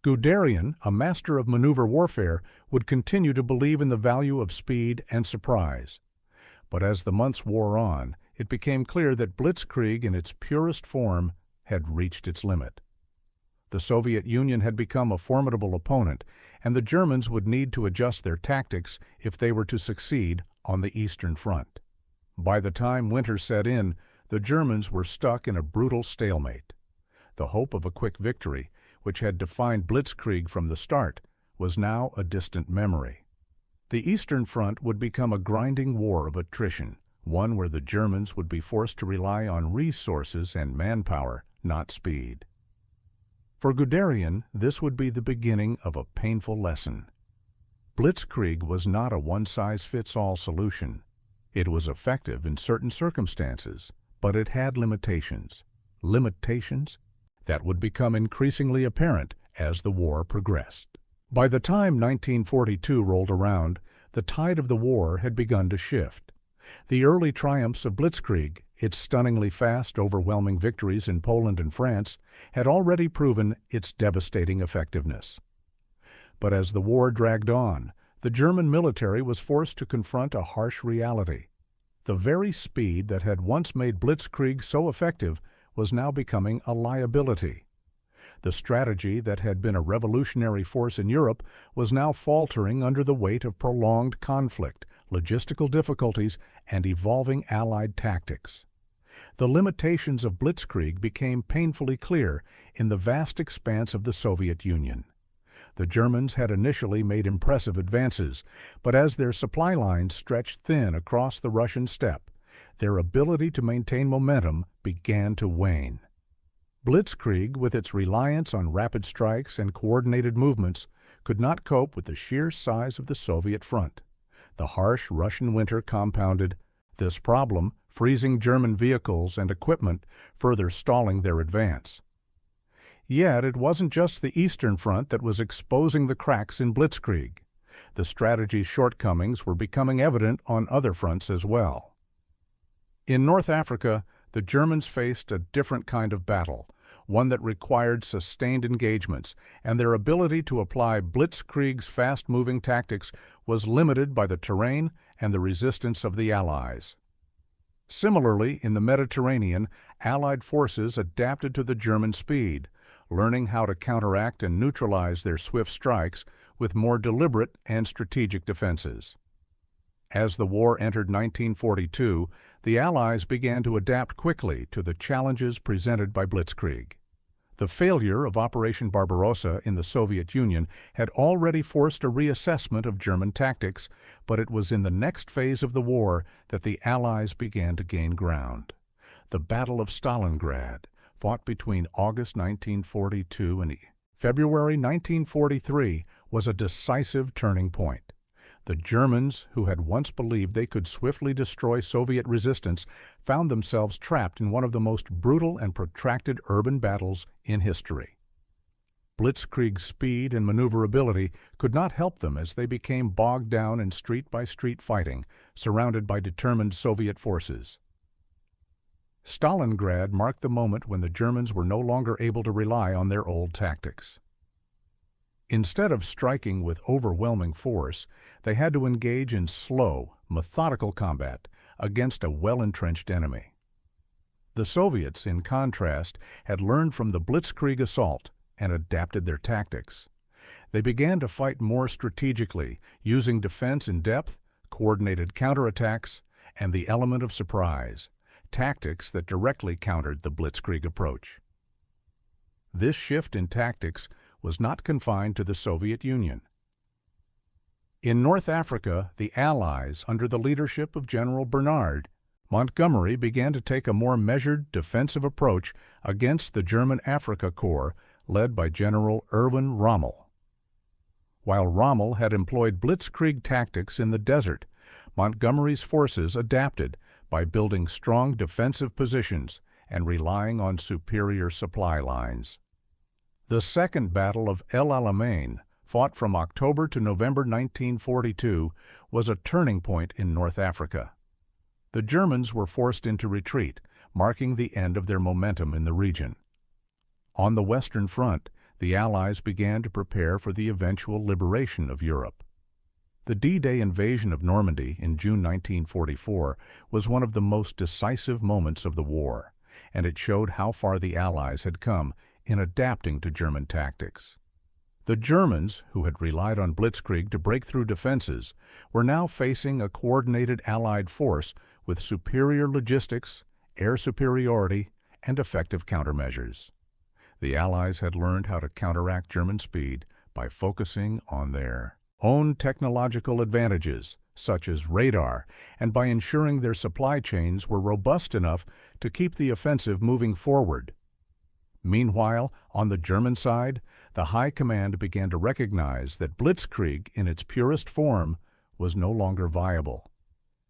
Guderian, a master of maneuver warfare, would continue to believe in the value of speed and surprise. But as the months wore on, it became clear that Blitzkrieg in its purest form had reached its limit. The Soviet Union had become a formidable opponent, and the Germans would need to adjust their tactics if they were to succeed on the Eastern Front. By the time winter set in, the Germans were stuck in a brutal stalemate. The hope of a quick victory, which had defined Blitzkrieg from the start, was now a distant memory. The Eastern Front would become a grinding war of attrition, one where the Germans would be forced to rely on resources and manpower, not speed. For Guderian, this would be the beginning of a painful lesson. Blitzkrieg was not a one-size-fits-all solution. It was effective in certain circumstances, but it had limitations. Limitations that would become increasingly apparent as the war progressed. By the time 1942 rolled around, the tide of the war had begun to shift. The early triumphs of Blitzkrieg, its stunningly fast, overwhelming victories in Poland and France, had already proven its devastating effectiveness. But as the war dragged on, the German military was forced to confront a harsh reality. The very speed that had once made Blitzkrieg so effective was now becoming a liability. The strategy that had been a revolutionary force in Europe was now faltering under the weight of prolonged conflict, logistical difficulties, and evolving Allied tactics. The limitations of Blitzkrieg became painfully clear in the vast expanse of the Soviet Union. The Germans had initially made impressive advances, but as their supply lines stretched thin across the Russian steppe, their ability to maintain momentum began to wane. Blitzkrieg, with its reliance on rapid strikes and coordinated movements, could not cope with the sheer size of the Soviet front. The harsh Russian winter compounded this problem, freezing German vehicles and equipment, further stalling their advance. Yet it wasn't just the Eastern Front that was exposing the cracks in Blitzkrieg. The strategy's shortcomings were becoming evident on other fronts as well. In North Africa, the Germans faced a different kind of battle, one that required sustained engagements, and their ability to apply Blitzkrieg's fast-moving tactics was limited by the terrain and the resistance of the Allies. Similarly, in the Mediterranean, Allied forces adapted to the German speed, learning how to counteract and neutralize their swift strikes with more deliberate and strategic defenses. As the war entered 1942, the Allies began to adapt quickly to the challenges presented by Blitzkrieg. The failure of Operation Barbarossa in the Soviet Union had already forced a reassessment of German tactics, but it was in the next phase of the war that the Allies began to gain ground. The Battle of Stalingrad, fought between August 1942 and February 1943, was a decisive turning point. The Germans, who had once believed they could swiftly destroy Soviet resistance, found themselves trapped in one of the most brutal and protracted urban battles in history. Blitzkrieg's speed and maneuverability could not help them as they became bogged down in street-by-street fighting, surrounded by determined Soviet forces. Stalingrad marked the moment when the Germans were no longer able to rely on their old tactics. Instead of striking with overwhelming force, they had to engage in slow, methodical combat against a well-entrenched enemy. The Soviets, in contrast, had learned from the Blitzkrieg assault and adapted their tactics. They began to fight more strategically, using defense in depth, coordinated counterattacks, and the element of surprise, tactics that directly countered the Blitzkrieg approach. This shift in tactics was not confined to the Soviet Union. In North Africa, the Allies, under the leadership of General Bernard, Montgomery began to take a more measured defensive approach against the German Afrika Korps led by General Erwin Rommel. While Rommel had employed Blitzkrieg tactics in the desert, Montgomery's forces adapted by building strong defensive positions and relying on superior supply lines. The Second Battle of El Alamein, fought from October to November 1942, was a turning point in North Africa. The Germans were forced into retreat, marking the end of their momentum in the region. On the Western Front, the Allies began to prepare for the eventual liberation of Europe. The D-Day invasion of Normandy in June 1944 was one of the most decisive moments of the war, and it showed how far the Allies had come in adapting to German tactics. The Germans, who had relied on Blitzkrieg to break through defenses, were now facing a coordinated Allied force with superior logistics, air superiority, and effective countermeasures. The Allies had learned how to counteract German speed by focusing on their own technological advantages, such as radar, and by ensuring their supply chains were robust enough to keep the offensive moving forward. Meanwhile, on the German side, the High Command began to recognize that Blitzkrieg, in its purest form, was no longer viable.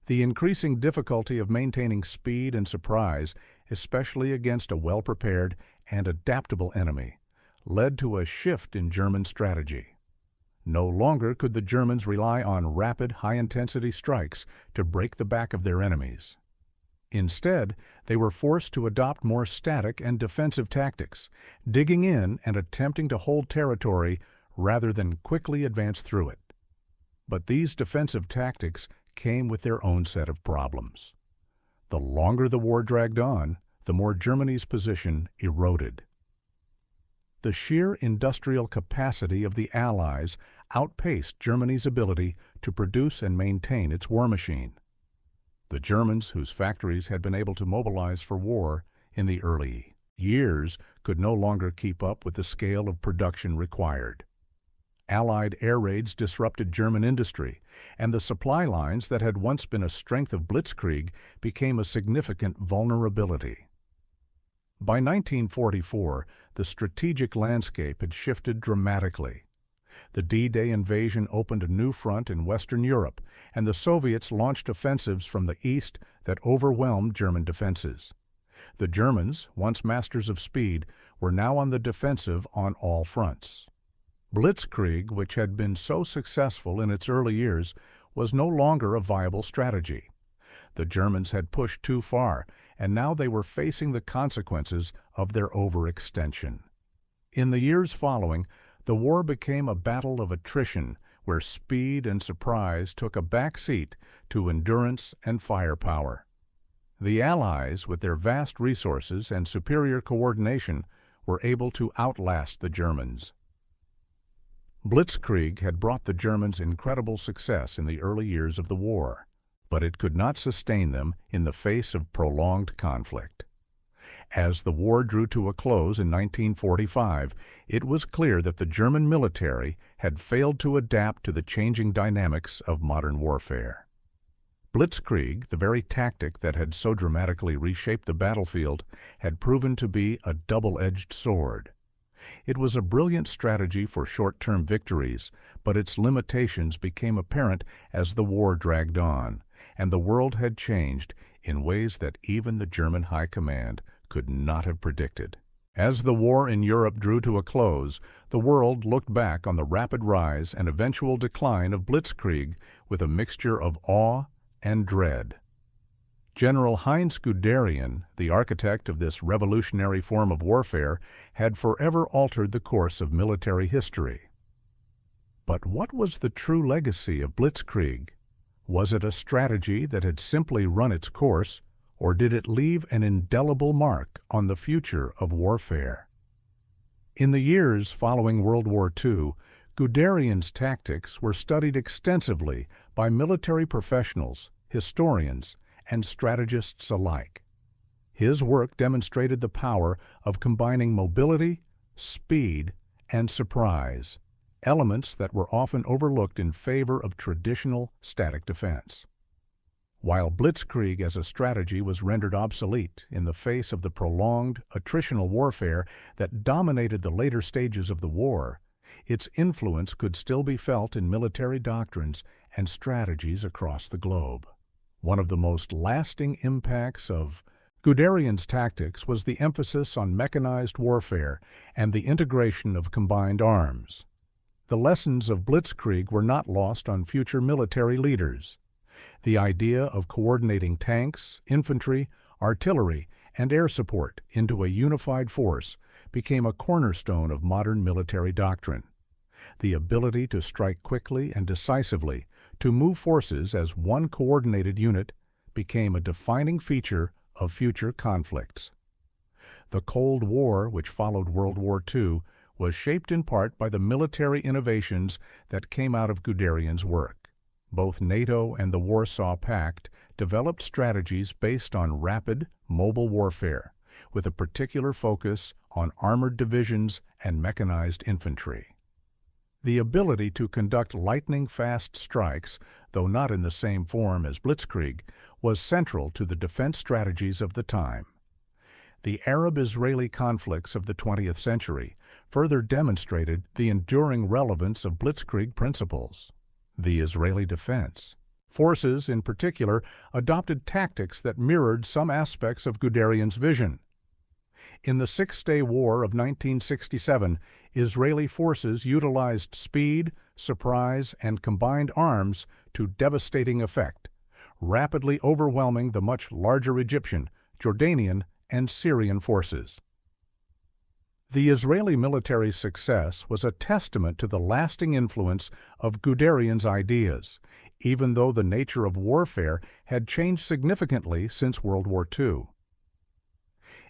The increasing difficulty of maintaining speed and surprise, especially against a well-prepared and adaptable enemy, led to a shift in German strategy. No longer could the Germans rely on rapid, high-intensity strikes to break the back of their enemies. Instead, they were forced to adopt more static and defensive tactics, digging in and attempting to hold territory rather than quickly advance through it. But these defensive tactics came with their own set of problems. The longer the war dragged on, the more Germany's position eroded. The sheer industrial capacity of the Allies outpaced Germany's ability to produce and maintain its war machine. The Germans, whose factories had been able to mobilize for war in the early years, could no longer keep up with the scale of production required. Allied air raids disrupted German industry, and the supply lines that had once been a strength of Blitzkrieg became a significant vulnerability. By 1944, the strategic landscape had shifted dramatically. The D-Day invasion opened a new front in Western Europe, and the Soviets launched offensives from the east that overwhelmed German defenses. The Germans, once masters of speed, were now on the defensive on all fronts. Blitzkrieg, which had been so successful in its early years, was no longer a viable strategy. The Germans had pushed too far, and now they were facing the consequences of their overextension. In the years following, the war became a battle of attrition where speed and surprise took a back seat to endurance and firepower. The Allies, with their vast resources and superior coordination, were able to outlast the Germans. Blitzkrieg had brought the Germans incredible success in the early years of the war, but it could not sustain them in the face of prolonged conflict. As the war drew to a close in 1945, it was clear that the German military had failed to adapt to the changing dynamics of modern warfare. Blitzkrieg, the very tactic that had so dramatically reshaped the battlefield, had proven to be a double-edged sword. It was a brilliant strategy for short-term victories, but its limitations became apparent as the war dragged on, and the world had changed in ways that even the German High Command could not have predicted. As the war in Europe drew to a close, the world looked back on the rapid rise and eventual decline of Blitzkrieg with a mixture of awe and dread. General Heinz Guderian, the architect of this revolutionary form of warfare, had forever altered the course of military history. But what was the true legacy of Blitzkrieg? Was it a strategy that had simply run its course, or did it leave an indelible mark on the future of warfare? In the years following World War II, Guderian's tactics were studied extensively by military professionals, historians, and strategists alike. His work demonstrated the power of combining mobility, speed, and surprise, elements that were often overlooked in favor of traditional static defense. While Blitzkrieg as a strategy was rendered obsolete in the face of the prolonged, attritional warfare that dominated the later stages of the war, its influence could still be felt in military doctrines and strategies across the globe. One of the most lasting impacts of Guderian's tactics was the emphasis on mechanized warfare and the integration of combined arms. The lessons of Blitzkrieg were not lost on future military leaders. The idea of coordinating tanks, infantry, artillery, and air support into a unified force became a cornerstone of modern military doctrine. The ability to strike quickly and decisively, to move forces as one coordinated unit, became a defining feature of future conflicts. The Cold War, which followed World War II, was shaped in part by the military innovations that came out of Guderian's work. Both NATO and the Warsaw Pact developed strategies based on rapid, mobile warfare, with a particular focus on armored divisions and mechanized infantry. The ability to conduct lightning-fast strikes, though not in the same form as Blitzkrieg, was central to the defense strategies of the time. The Arab-Israeli conflicts of the 20th century further demonstrated the enduring relevance of Blitzkrieg principles. The Israeli defense forces, in particular, adopted tactics that mirrored some aspects of Guderian's vision. In the Six-Day War of 1967, Israeli forces utilized speed, surprise, and combined arms to devastating effect, rapidly overwhelming the much larger Egyptian, Jordanian, and Syrian forces. The Israeli military success was a testament to the lasting influence of Guderian's ideas, even though the nature of warfare had changed significantly since World War II.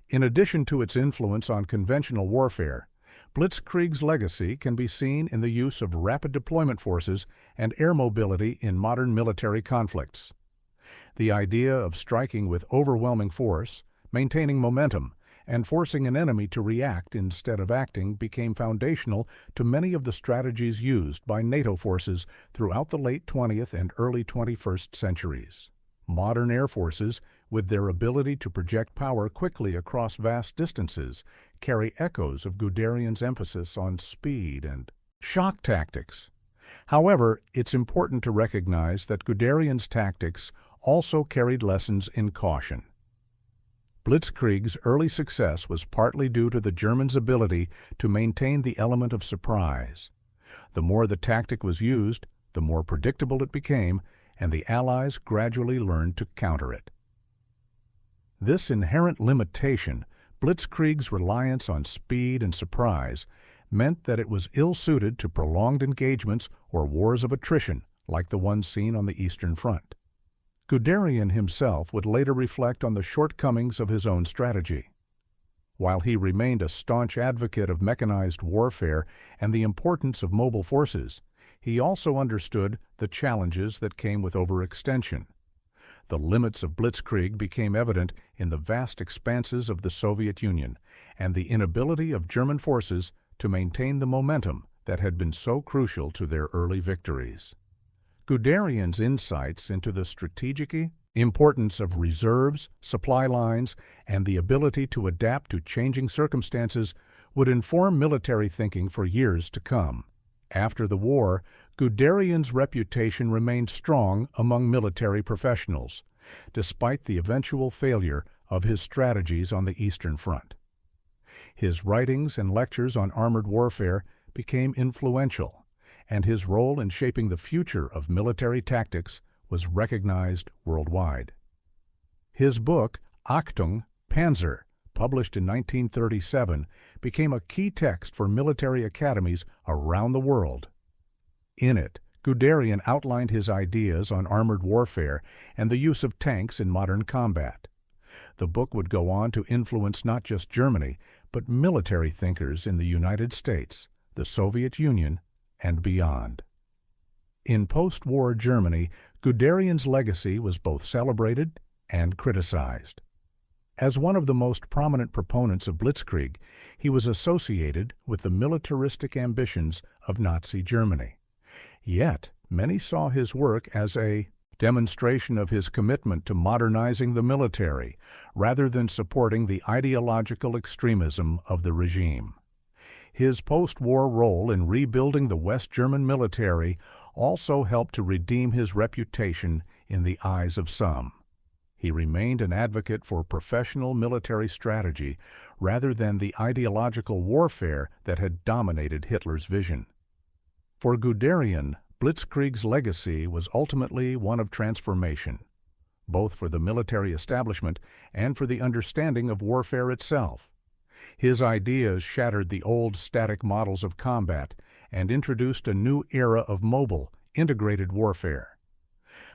In addition to its influence on conventional warfare, Blitzkrieg's legacy can be seen in the use of rapid deployment forces and air mobility in modern military conflicts. The idea of striking with overwhelming force, maintaining momentum, and forcing an enemy to react instead of acting became foundational to many of the strategies used by NATO forces throughout the late 20th and early 21st centuries. Modern air forces, with their ability to project power quickly across vast distances, carry echoes of Guderian's emphasis on speed and shock tactics. However, it's important to recognize that Guderian's tactics also carried lessons in caution. Blitzkrieg's early success was partly due to the Germans' ability to maintain the element of surprise. The more the tactic was used, the more predictable it became, and the Allies gradually learned to counter it. This inherent limitation, Blitzkrieg's reliance on speed and surprise, meant that it was ill-suited to prolonged engagements or wars of attrition like the ones seen on the Eastern Front. Guderian himself would later reflect on the shortcomings of his own strategy. While he remained a staunch advocate of mechanized warfare and the importance of mobile forces, he also understood the challenges that came with overextension. The limits of Blitzkrieg became evident in the vast expanses of the Soviet Union and the inability of German forces to maintain the momentum that had been so crucial to their early victories. Guderian's insights into the strategic importance of reserves, supply lines, and the ability to adapt to changing circumstances would inform military thinking for years to come. After the war, Guderian's reputation remained strong among military professionals, despite the eventual failure of his strategies on the Eastern Front. His writings and lectures on armored warfare became influential, and his role in shaping the future of military tactics was recognized worldwide. His book, Achtung, Panzer, published in 1937, became a key text for military academies around the world. In it, Guderian outlined his ideas on armored warfare and the use of tanks in modern combat. The book would go on to influence not just Germany, but military thinkers in the United States, the Soviet Union, and beyond. In post-war Germany, Guderian's legacy was both celebrated and criticized. As one of the most prominent proponents of Blitzkrieg, he was associated with the militaristic ambitions of Nazi Germany. Yet, many saw his work as a demonstration of his commitment to modernizing the military, rather than supporting the ideological extremism of the regime. His post-war role in rebuilding the West German military also helped to redeem his reputation in the eyes of some. He remained an advocate for professional military strategy rather than the ideological warfare that had dominated Hitler's vision. For Guderian, Blitzkrieg's legacy was ultimately one of transformation, both for the military establishment and for the understanding of warfare itself. His ideas shattered the old static models of combat and introduced a new era of mobile, integrated warfare.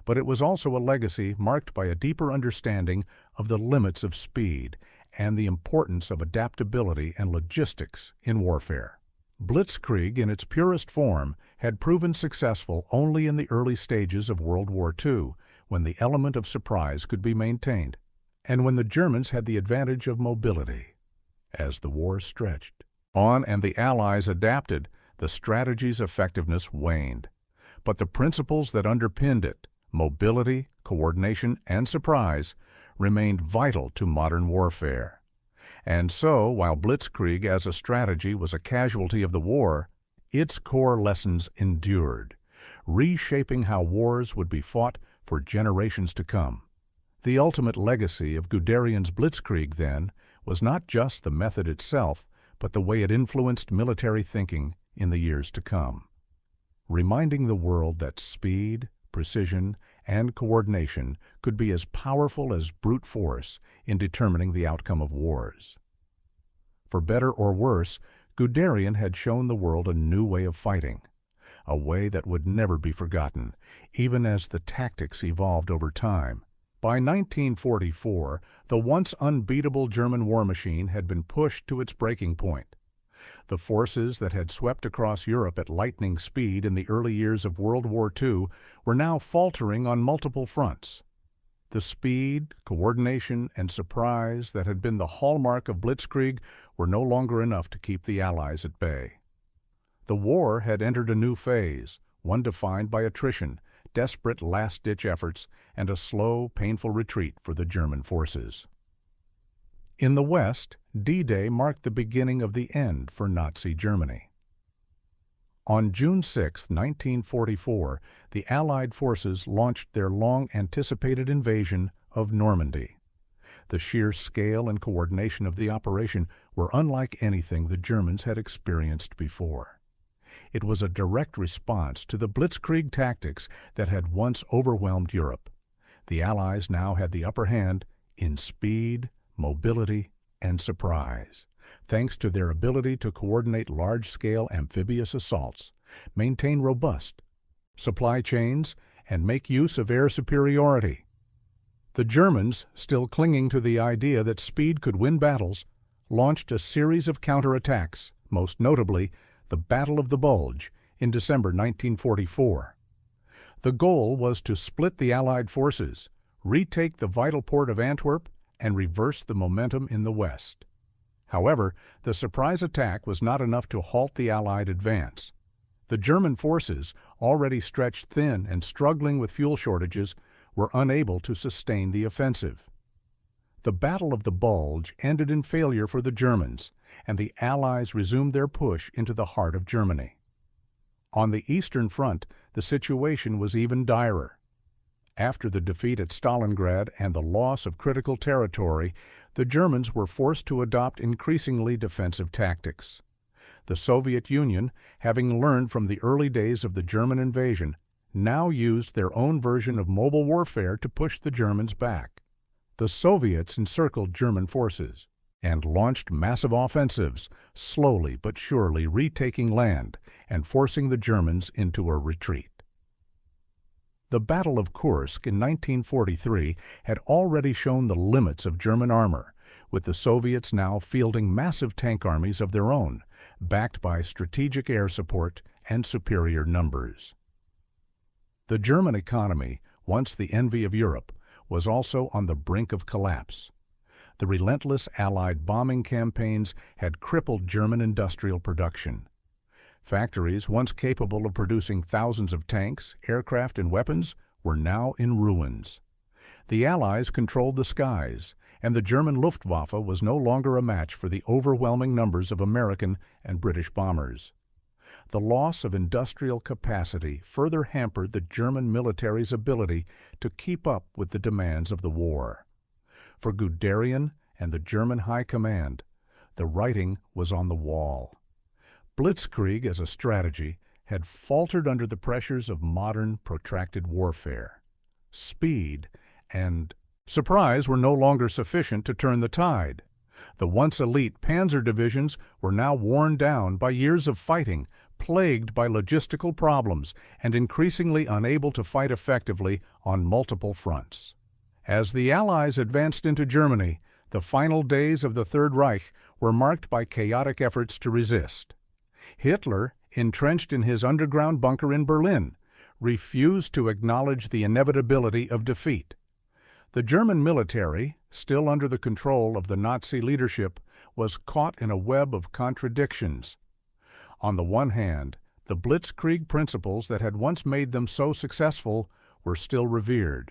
But it was also a legacy marked by a deeper understanding of the limits of speed and the importance of adaptability and logistics in warfare. Blitzkrieg, in its purest form, had proven successful only in the early stages of World War II, when the element of surprise could be maintained, and when the Germans had the advantage of mobility. As the war stretched on and the Allies adapted, the strategy's effectiveness waned. But the principles that underpinned it, mobility, coordination, and surprise, remained vital to modern warfare. And so, while Blitzkrieg as a strategy was a casualty of the war, its core lessons endured, reshaping how wars would be fought for generations to come. The ultimate legacy of Guderian's Blitzkrieg, then, was not just the method itself, but the way it influenced military thinking in the years to come, reminding the world that speed, precision, and coordination could be as powerful as brute force in determining the outcome of wars. For better or worse, Guderian had shown the world a new way of fighting, a way that would never be forgotten, even as the tactics evolved over time. By 1944, the once unbeatable German war machine had been pushed to its breaking point. The forces that had swept across Europe at lightning speed in the early years of World War II were now faltering on multiple fronts. The speed, coordination, and surprise that had been the hallmark of Blitzkrieg were no longer enough to keep the Allies at bay. The war had entered a new phase, one defined by attrition, desperate last-ditch efforts, and a slow, painful retreat for the German forces. In the West, D-Day marked the beginning of the end for Nazi Germany. On June 6, 1944, the Allied forces launched their long-anticipated invasion of Normandy. The sheer scale and coordination of the operation were unlike anything the Germans had experienced before. It was a direct response to the Blitzkrieg tactics that had once overwhelmed Europe. The Allies now had the upper hand in speed, mobility, and surprise, thanks to their ability to coordinate large-scale amphibious assaults, maintain robust supply chains, and make use of air superiority. The Germans, still clinging to the idea that speed could win battles, launched a series of counterattacks, most notably the Battle of the Bulge in December 1944. The goal was to split the Allied forces, retake the vital port of Antwerp, and reverse the momentum in the West. However, the surprise attack was not enough to halt the Allied advance. The German forces, already stretched thin and struggling with fuel shortages, were unable to sustain the offensive. The Battle of the Bulge ended in failure for the Germans, and the Allies resumed their push into the heart of Germany. On the Eastern Front, the situation was even direr. After the defeat at Stalingrad and the loss of critical territory, the Germans were forced to adopt increasingly defensive tactics. The Soviet Union, having learned from the early days of the German invasion, now used their own version of mobile warfare to push the Germans back. The Soviets encircled German forces and launched massive offensives, slowly but surely retaking land and forcing the Germans into a retreat. The Battle of Kursk in 1943 had already shown the limits of German armor, with the Soviets now fielding massive tank armies of their own, backed by strategic air support and superior numbers. The German economy, once the envy of Europe, was also on the brink of collapse. The relentless Allied bombing campaigns had crippled German industrial production. Factories once capable of producing thousands of tanks, aircraft, and weapons were now in ruins. The Allies controlled the skies, and the German Luftwaffe was no longer a match for the overwhelming numbers of American and British bombers. The loss of industrial capacity further hampered the German military's ability to keep up with the demands of the war. For Guderian and the German High Command, the writing was on the wall. Blitzkrieg as a strategy had faltered under the pressures of modern, protracted warfare. Speed and surprise were no longer sufficient to turn the tide. The once elite panzer divisions were now worn down by years of fighting, plagued by logistical problems, and increasingly unable to fight effectively on multiple fronts. As the Allies advanced into Germany, the final days of the Third Reich were marked by chaotic efforts to resist. Hitler, entrenched in his underground bunker in Berlin, refused to acknowledge the inevitability of defeat. The German military, still under the control of the Nazi leadership, was caught in a web of contradictions. On the one hand, the Blitzkrieg principles that had once made them so successful were still revered.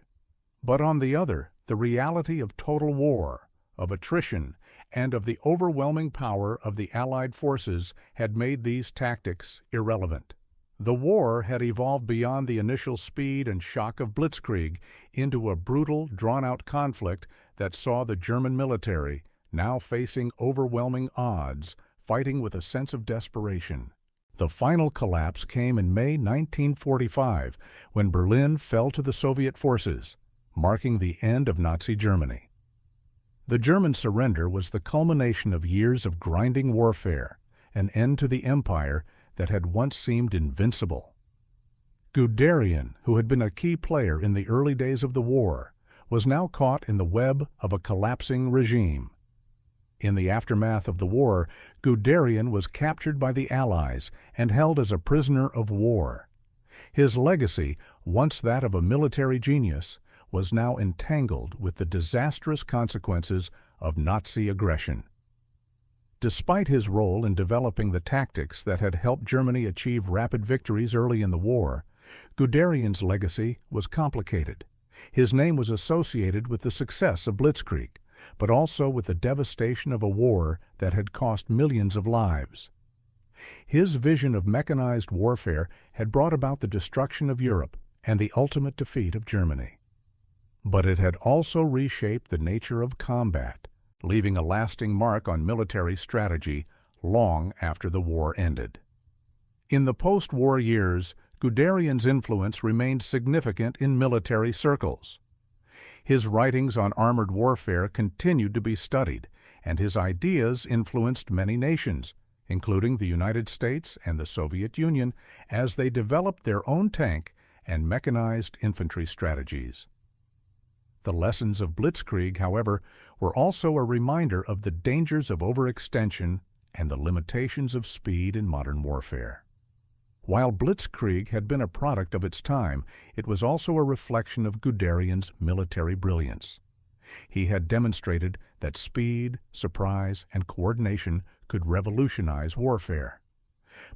But on the other, the reality of total war, of attrition, and of the overwhelming power of the Allied forces had made these tactics irrelevant. The war had evolved beyond the initial speed and shock of Blitzkrieg into a brutal, drawn-out conflict that saw the German military, now facing overwhelming odds, fighting with a sense of desperation. The final collapse came in May 1945, when Berlin fell to the Soviet forces, marking the end of Nazi Germany. The German surrender was the culmination of years of grinding warfare, an end to the empire that had once seemed invincible. Guderian, who had been a key player in the early days of the war, was now caught in the web of a collapsing regime. In the aftermath of the war, Guderian was captured by the Allies and held as a prisoner of war. His legacy, once that of a military genius, was now entangled with the disastrous consequences of Nazi aggression. Despite his role in developing the tactics that had helped Germany achieve rapid victories early in the war, Guderian's legacy was complicated. His name was associated with the success of Blitzkrieg, but also with the devastation of a war that had cost millions of lives. His vision of mechanized warfare had brought about the destruction of Europe and the ultimate defeat of Germany. But it had also reshaped the nature of combat, leaving a lasting mark on military strategy long after the war ended. In the post-war years, Guderian's influence remained significant in military circles. His writings on armored warfare continued to be studied, and his ideas influenced many nations, including the United States and the Soviet Union, as they developed their own tank and mechanized infantry strategies. The lessons of Blitzkrieg, however, were also a reminder of the dangers of overextension and the limitations of speed in modern warfare. While Blitzkrieg had been a product of its time, it was also a reflection of Guderian's military brilliance. He had demonstrated that speed, surprise, and coordination could revolutionize warfare.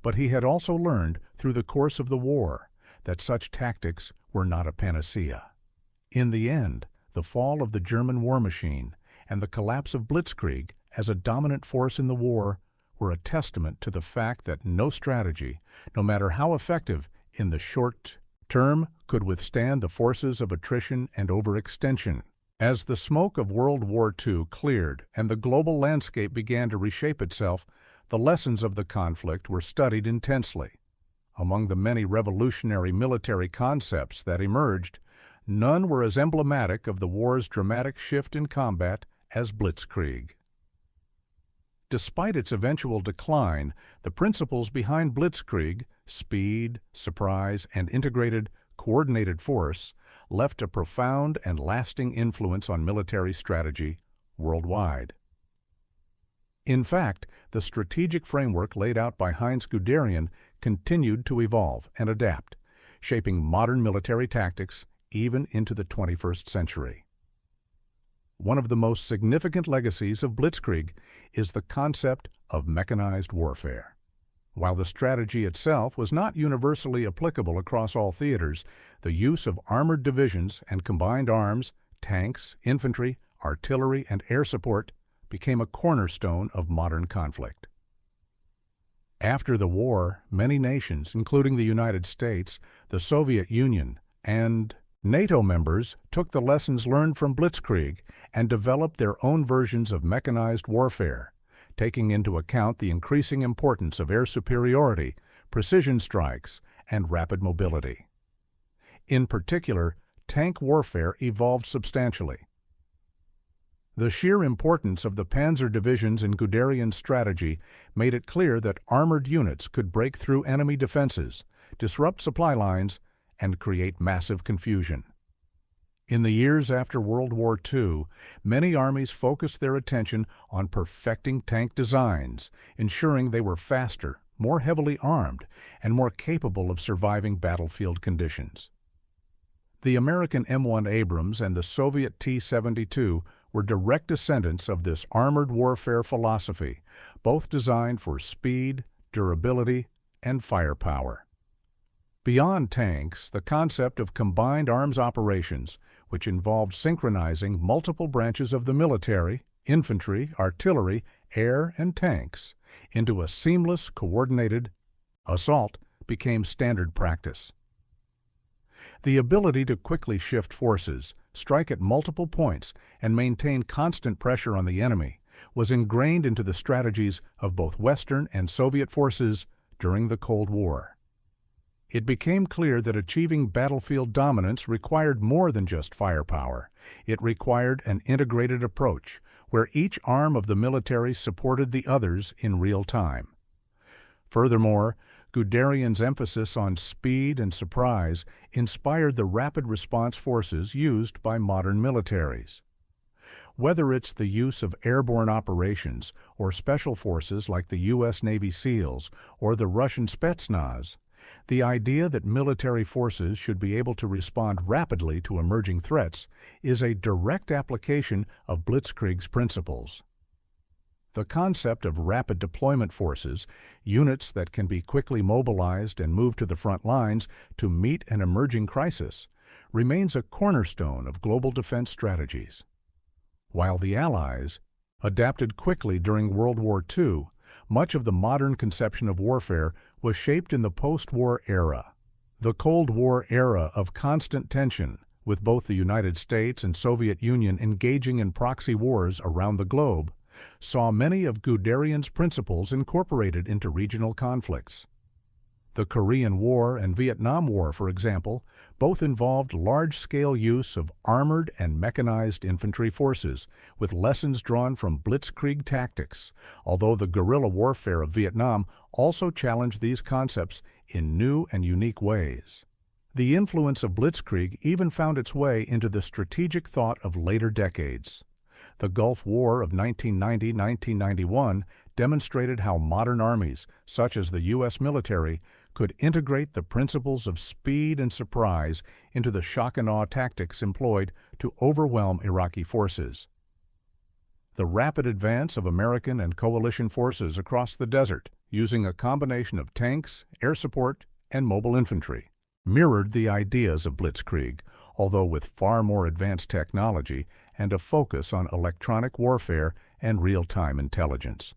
But he had also learned through the course of the war that such tactics were not a panacea. In the end, the fall of the German war machine and the collapse of Blitzkrieg as a dominant force in the war were a testament to the fact that no strategy, no matter how effective in the short term, could withstand the forces of attrition and overextension. As the smoke of World War II cleared and the global landscape began to reshape itself, the lessons of the conflict were studied intensely. Among the many revolutionary military concepts that emerged, none were as emblematic of the war's dramatic shift in combat as Blitzkrieg. Despite its eventual decline, the principles behind Blitzkrieg, speed, surprise, and integrated, coordinated force, left a profound and lasting influence on military strategy worldwide. In fact, the strategic framework laid out by Heinz Guderian continued to evolve and adapt, shaping modern military tactics even into the 21st century. One of the most significant legacies of Blitzkrieg is the concept of mechanized warfare. While the strategy itself was not universally applicable across all theaters, the use of armored divisions and combined arms, tanks, infantry, artillery, and air support became a cornerstone of modern conflict. After the war, many nations, including the United States, the Soviet Union, and NATO members took the lessons learned from Blitzkrieg and developed their own versions of mechanized warfare, taking into account the increasing importance of air superiority, precision strikes, and rapid mobility. In particular, tank warfare evolved substantially. The sheer importance of the panzer divisions in Guderian's strategy made it clear that armored units could break through enemy defenses, disrupt supply lines, and create massive confusion. In the years after World War II, many armies focused their attention on perfecting tank designs, ensuring they were faster, more heavily armed, and more capable of surviving battlefield conditions. The American M1 Abrams and the Soviet T-72 were direct descendants of this armored warfare philosophy, both designed for speed, durability, and firepower. Beyond tanks, the concept of combined arms operations, which involved synchronizing multiple branches of the military, infantry, artillery, air, and tanks into a seamless, coordinated assault, became standard practice. The ability to quickly shift forces, strike at multiple points, and maintain constant pressure on the enemy was ingrained into the strategies of both Western and Soviet forces during the Cold War. It became clear that achieving battlefield dominance required more than just firepower. It required an integrated approach, where each arm of the military supported the others in real time. Furthermore, Guderian's emphasis on speed and surprise inspired the rapid response forces used by modern militaries. Whether it's the use of airborne operations or special forces like the U.S. Navy SEALs or the Russian Spetsnaz, the idea that military forces should be able to respond rapidly to emerging threats is a direct application of Blitzkrieg's principles. The concept of rapid deployment forces, units that can be quickly mobilized and moved to the front lines to meet an emerging crisis, remains a cornerstone of global defense strategies. While the Allies adapted quickly during World War II, much of the modern conception of warfare was shaped in the post-war era. The Cold War era of constant tension, with both the United States and Soviet Union engaging in proxy wars around the globe, saw many of Guderian's principles incorporated into regional conflicts. The Korean War and Vietnam War, for example, both involved large-scale use of armored and mechanized infantry forces, with lessons drawn from Blitzkrieg tactics, although the guerrilla warfare of Vietnam also challenged these concepts in new and unique ways. The influence of Blitzkrieg even found its way into the strategic thought of later decades. The Gulf War of 1990-1991 demonstrated how modern armies, such as the U.S. military, could integrate the principles of speed and surprise into the shock-and-awe tactics employed to overwhelm Iraqi forces. The rapid advance of American and coalition forces across the desert, using a combination of tanks, air support, and mobile infantry, mirrored the ideas of Blitzkrieg, although with far more advanced technology and a focus on electronic warfare and real-time intelligence.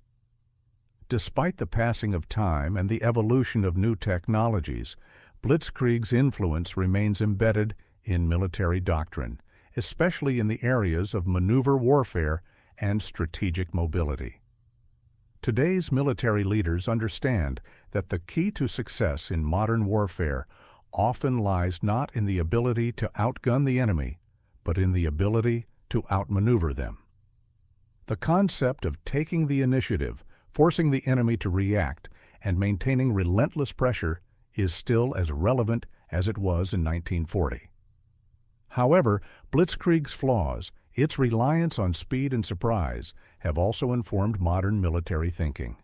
Despite the passing of time and the evolution of new technologies, Blitzkrieg's influence remains embedded in military doctrine, especially in the areas of maneuver warfare and strategic mobility. Today's military leaders understand that the key to success in modern warfare often lies not in the ability to outgun the enemy, but in the ability to outmaneuver them. The concept of taking the initiative, forcing the enemy to react, and maintaining relentless pressure is still as relevant as it was in 1940. However, Blitzkrieg's flaws, its reliance on speed and surprise, have also informed modern military thinking.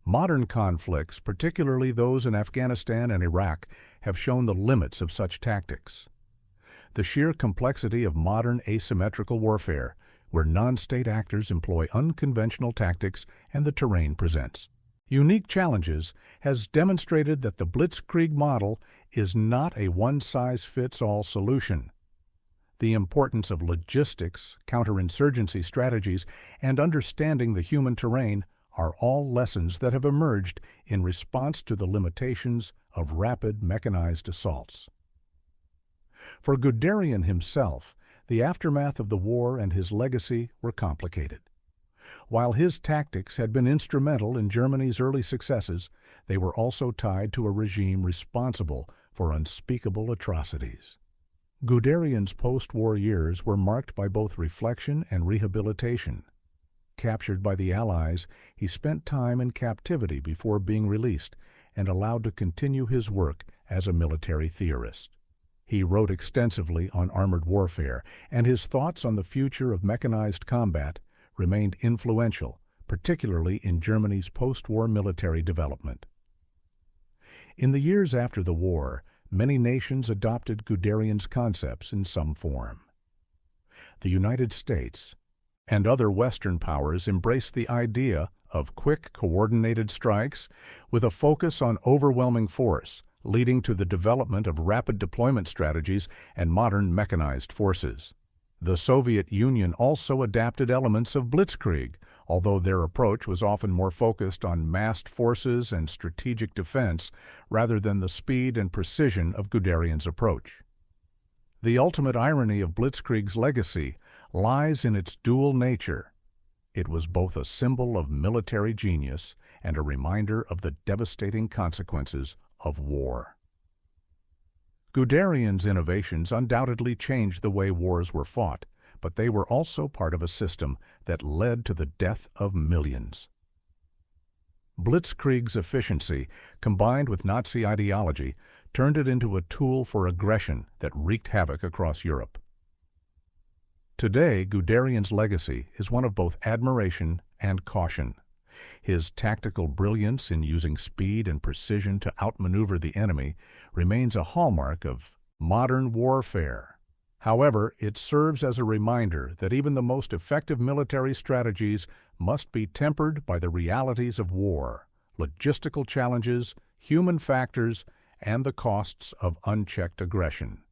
Modern conflicts, particularly those in Afghanistan and Iraq, have shown the limits of such tactics. The sheer complexity of modern asymmetrical warfare, where non-state actors employ unconventional tactics and the terrain presents unique challenges, has demonstrated that the Blitzkrieg model is not a one-size-fits-all solution. The importance of logistics, counterinsurgency strategies, and understanding the human terrain are all lessons that have emerged in response to the limitations of rapid mechanized assaults. For Guderian himself, the aftermath of the war and his legacy were complicated. While his tactics had been instrumental in Germany's early successes, they were also tied to a regime responsible for unspeakable atrocities. Guderian's post-war years were marked by both reflection and rehabilitation. Captured by the Allies, he spent time in captivity before being released and allowed to continue his work as a military theorist. He wrote extensively on armored warfare, and his thoughts on the future of mechanized combat remained influential, particularly in Germany's post-war military development. In the years after the war, many nations adopted Guderian's concepts in some form. The United States and other Western powers embraced the idea of quick, coordinated strikes with a focus on overwhelming force, leading to the development of rapid deployment strategies and modern mechanized forces. The Soviet Union also adapted elements of Blitzkrieg, although their approach was often more focused on massed forces and strategic defense rather than the speed and precision of Guderian's approach. The ultimate irony of Blitzkrieg's legacy lies in its dual nature. It was both a symbol of military genius and a reminder of the devastating consequences of war. Guderian's innovations undoubtedly changed the way wars were fought, but they were also part of a system that led to the death of millions. Blitzkrieg's efficiency, combined with Nazi ideology, turned it into a tool for aggression that wreaked havoc across Europe. Today, Guderian's legacy is one of both admiration and caution. His tactical brilliance in using speed and precision to outmaneuver the enemy remains a hallmark of modern warfare. However, it serves as a reminder that even the most effective military strategies must be tempered by the realities of war, logistical challenges, human factors, and the costs of unchecked aggression.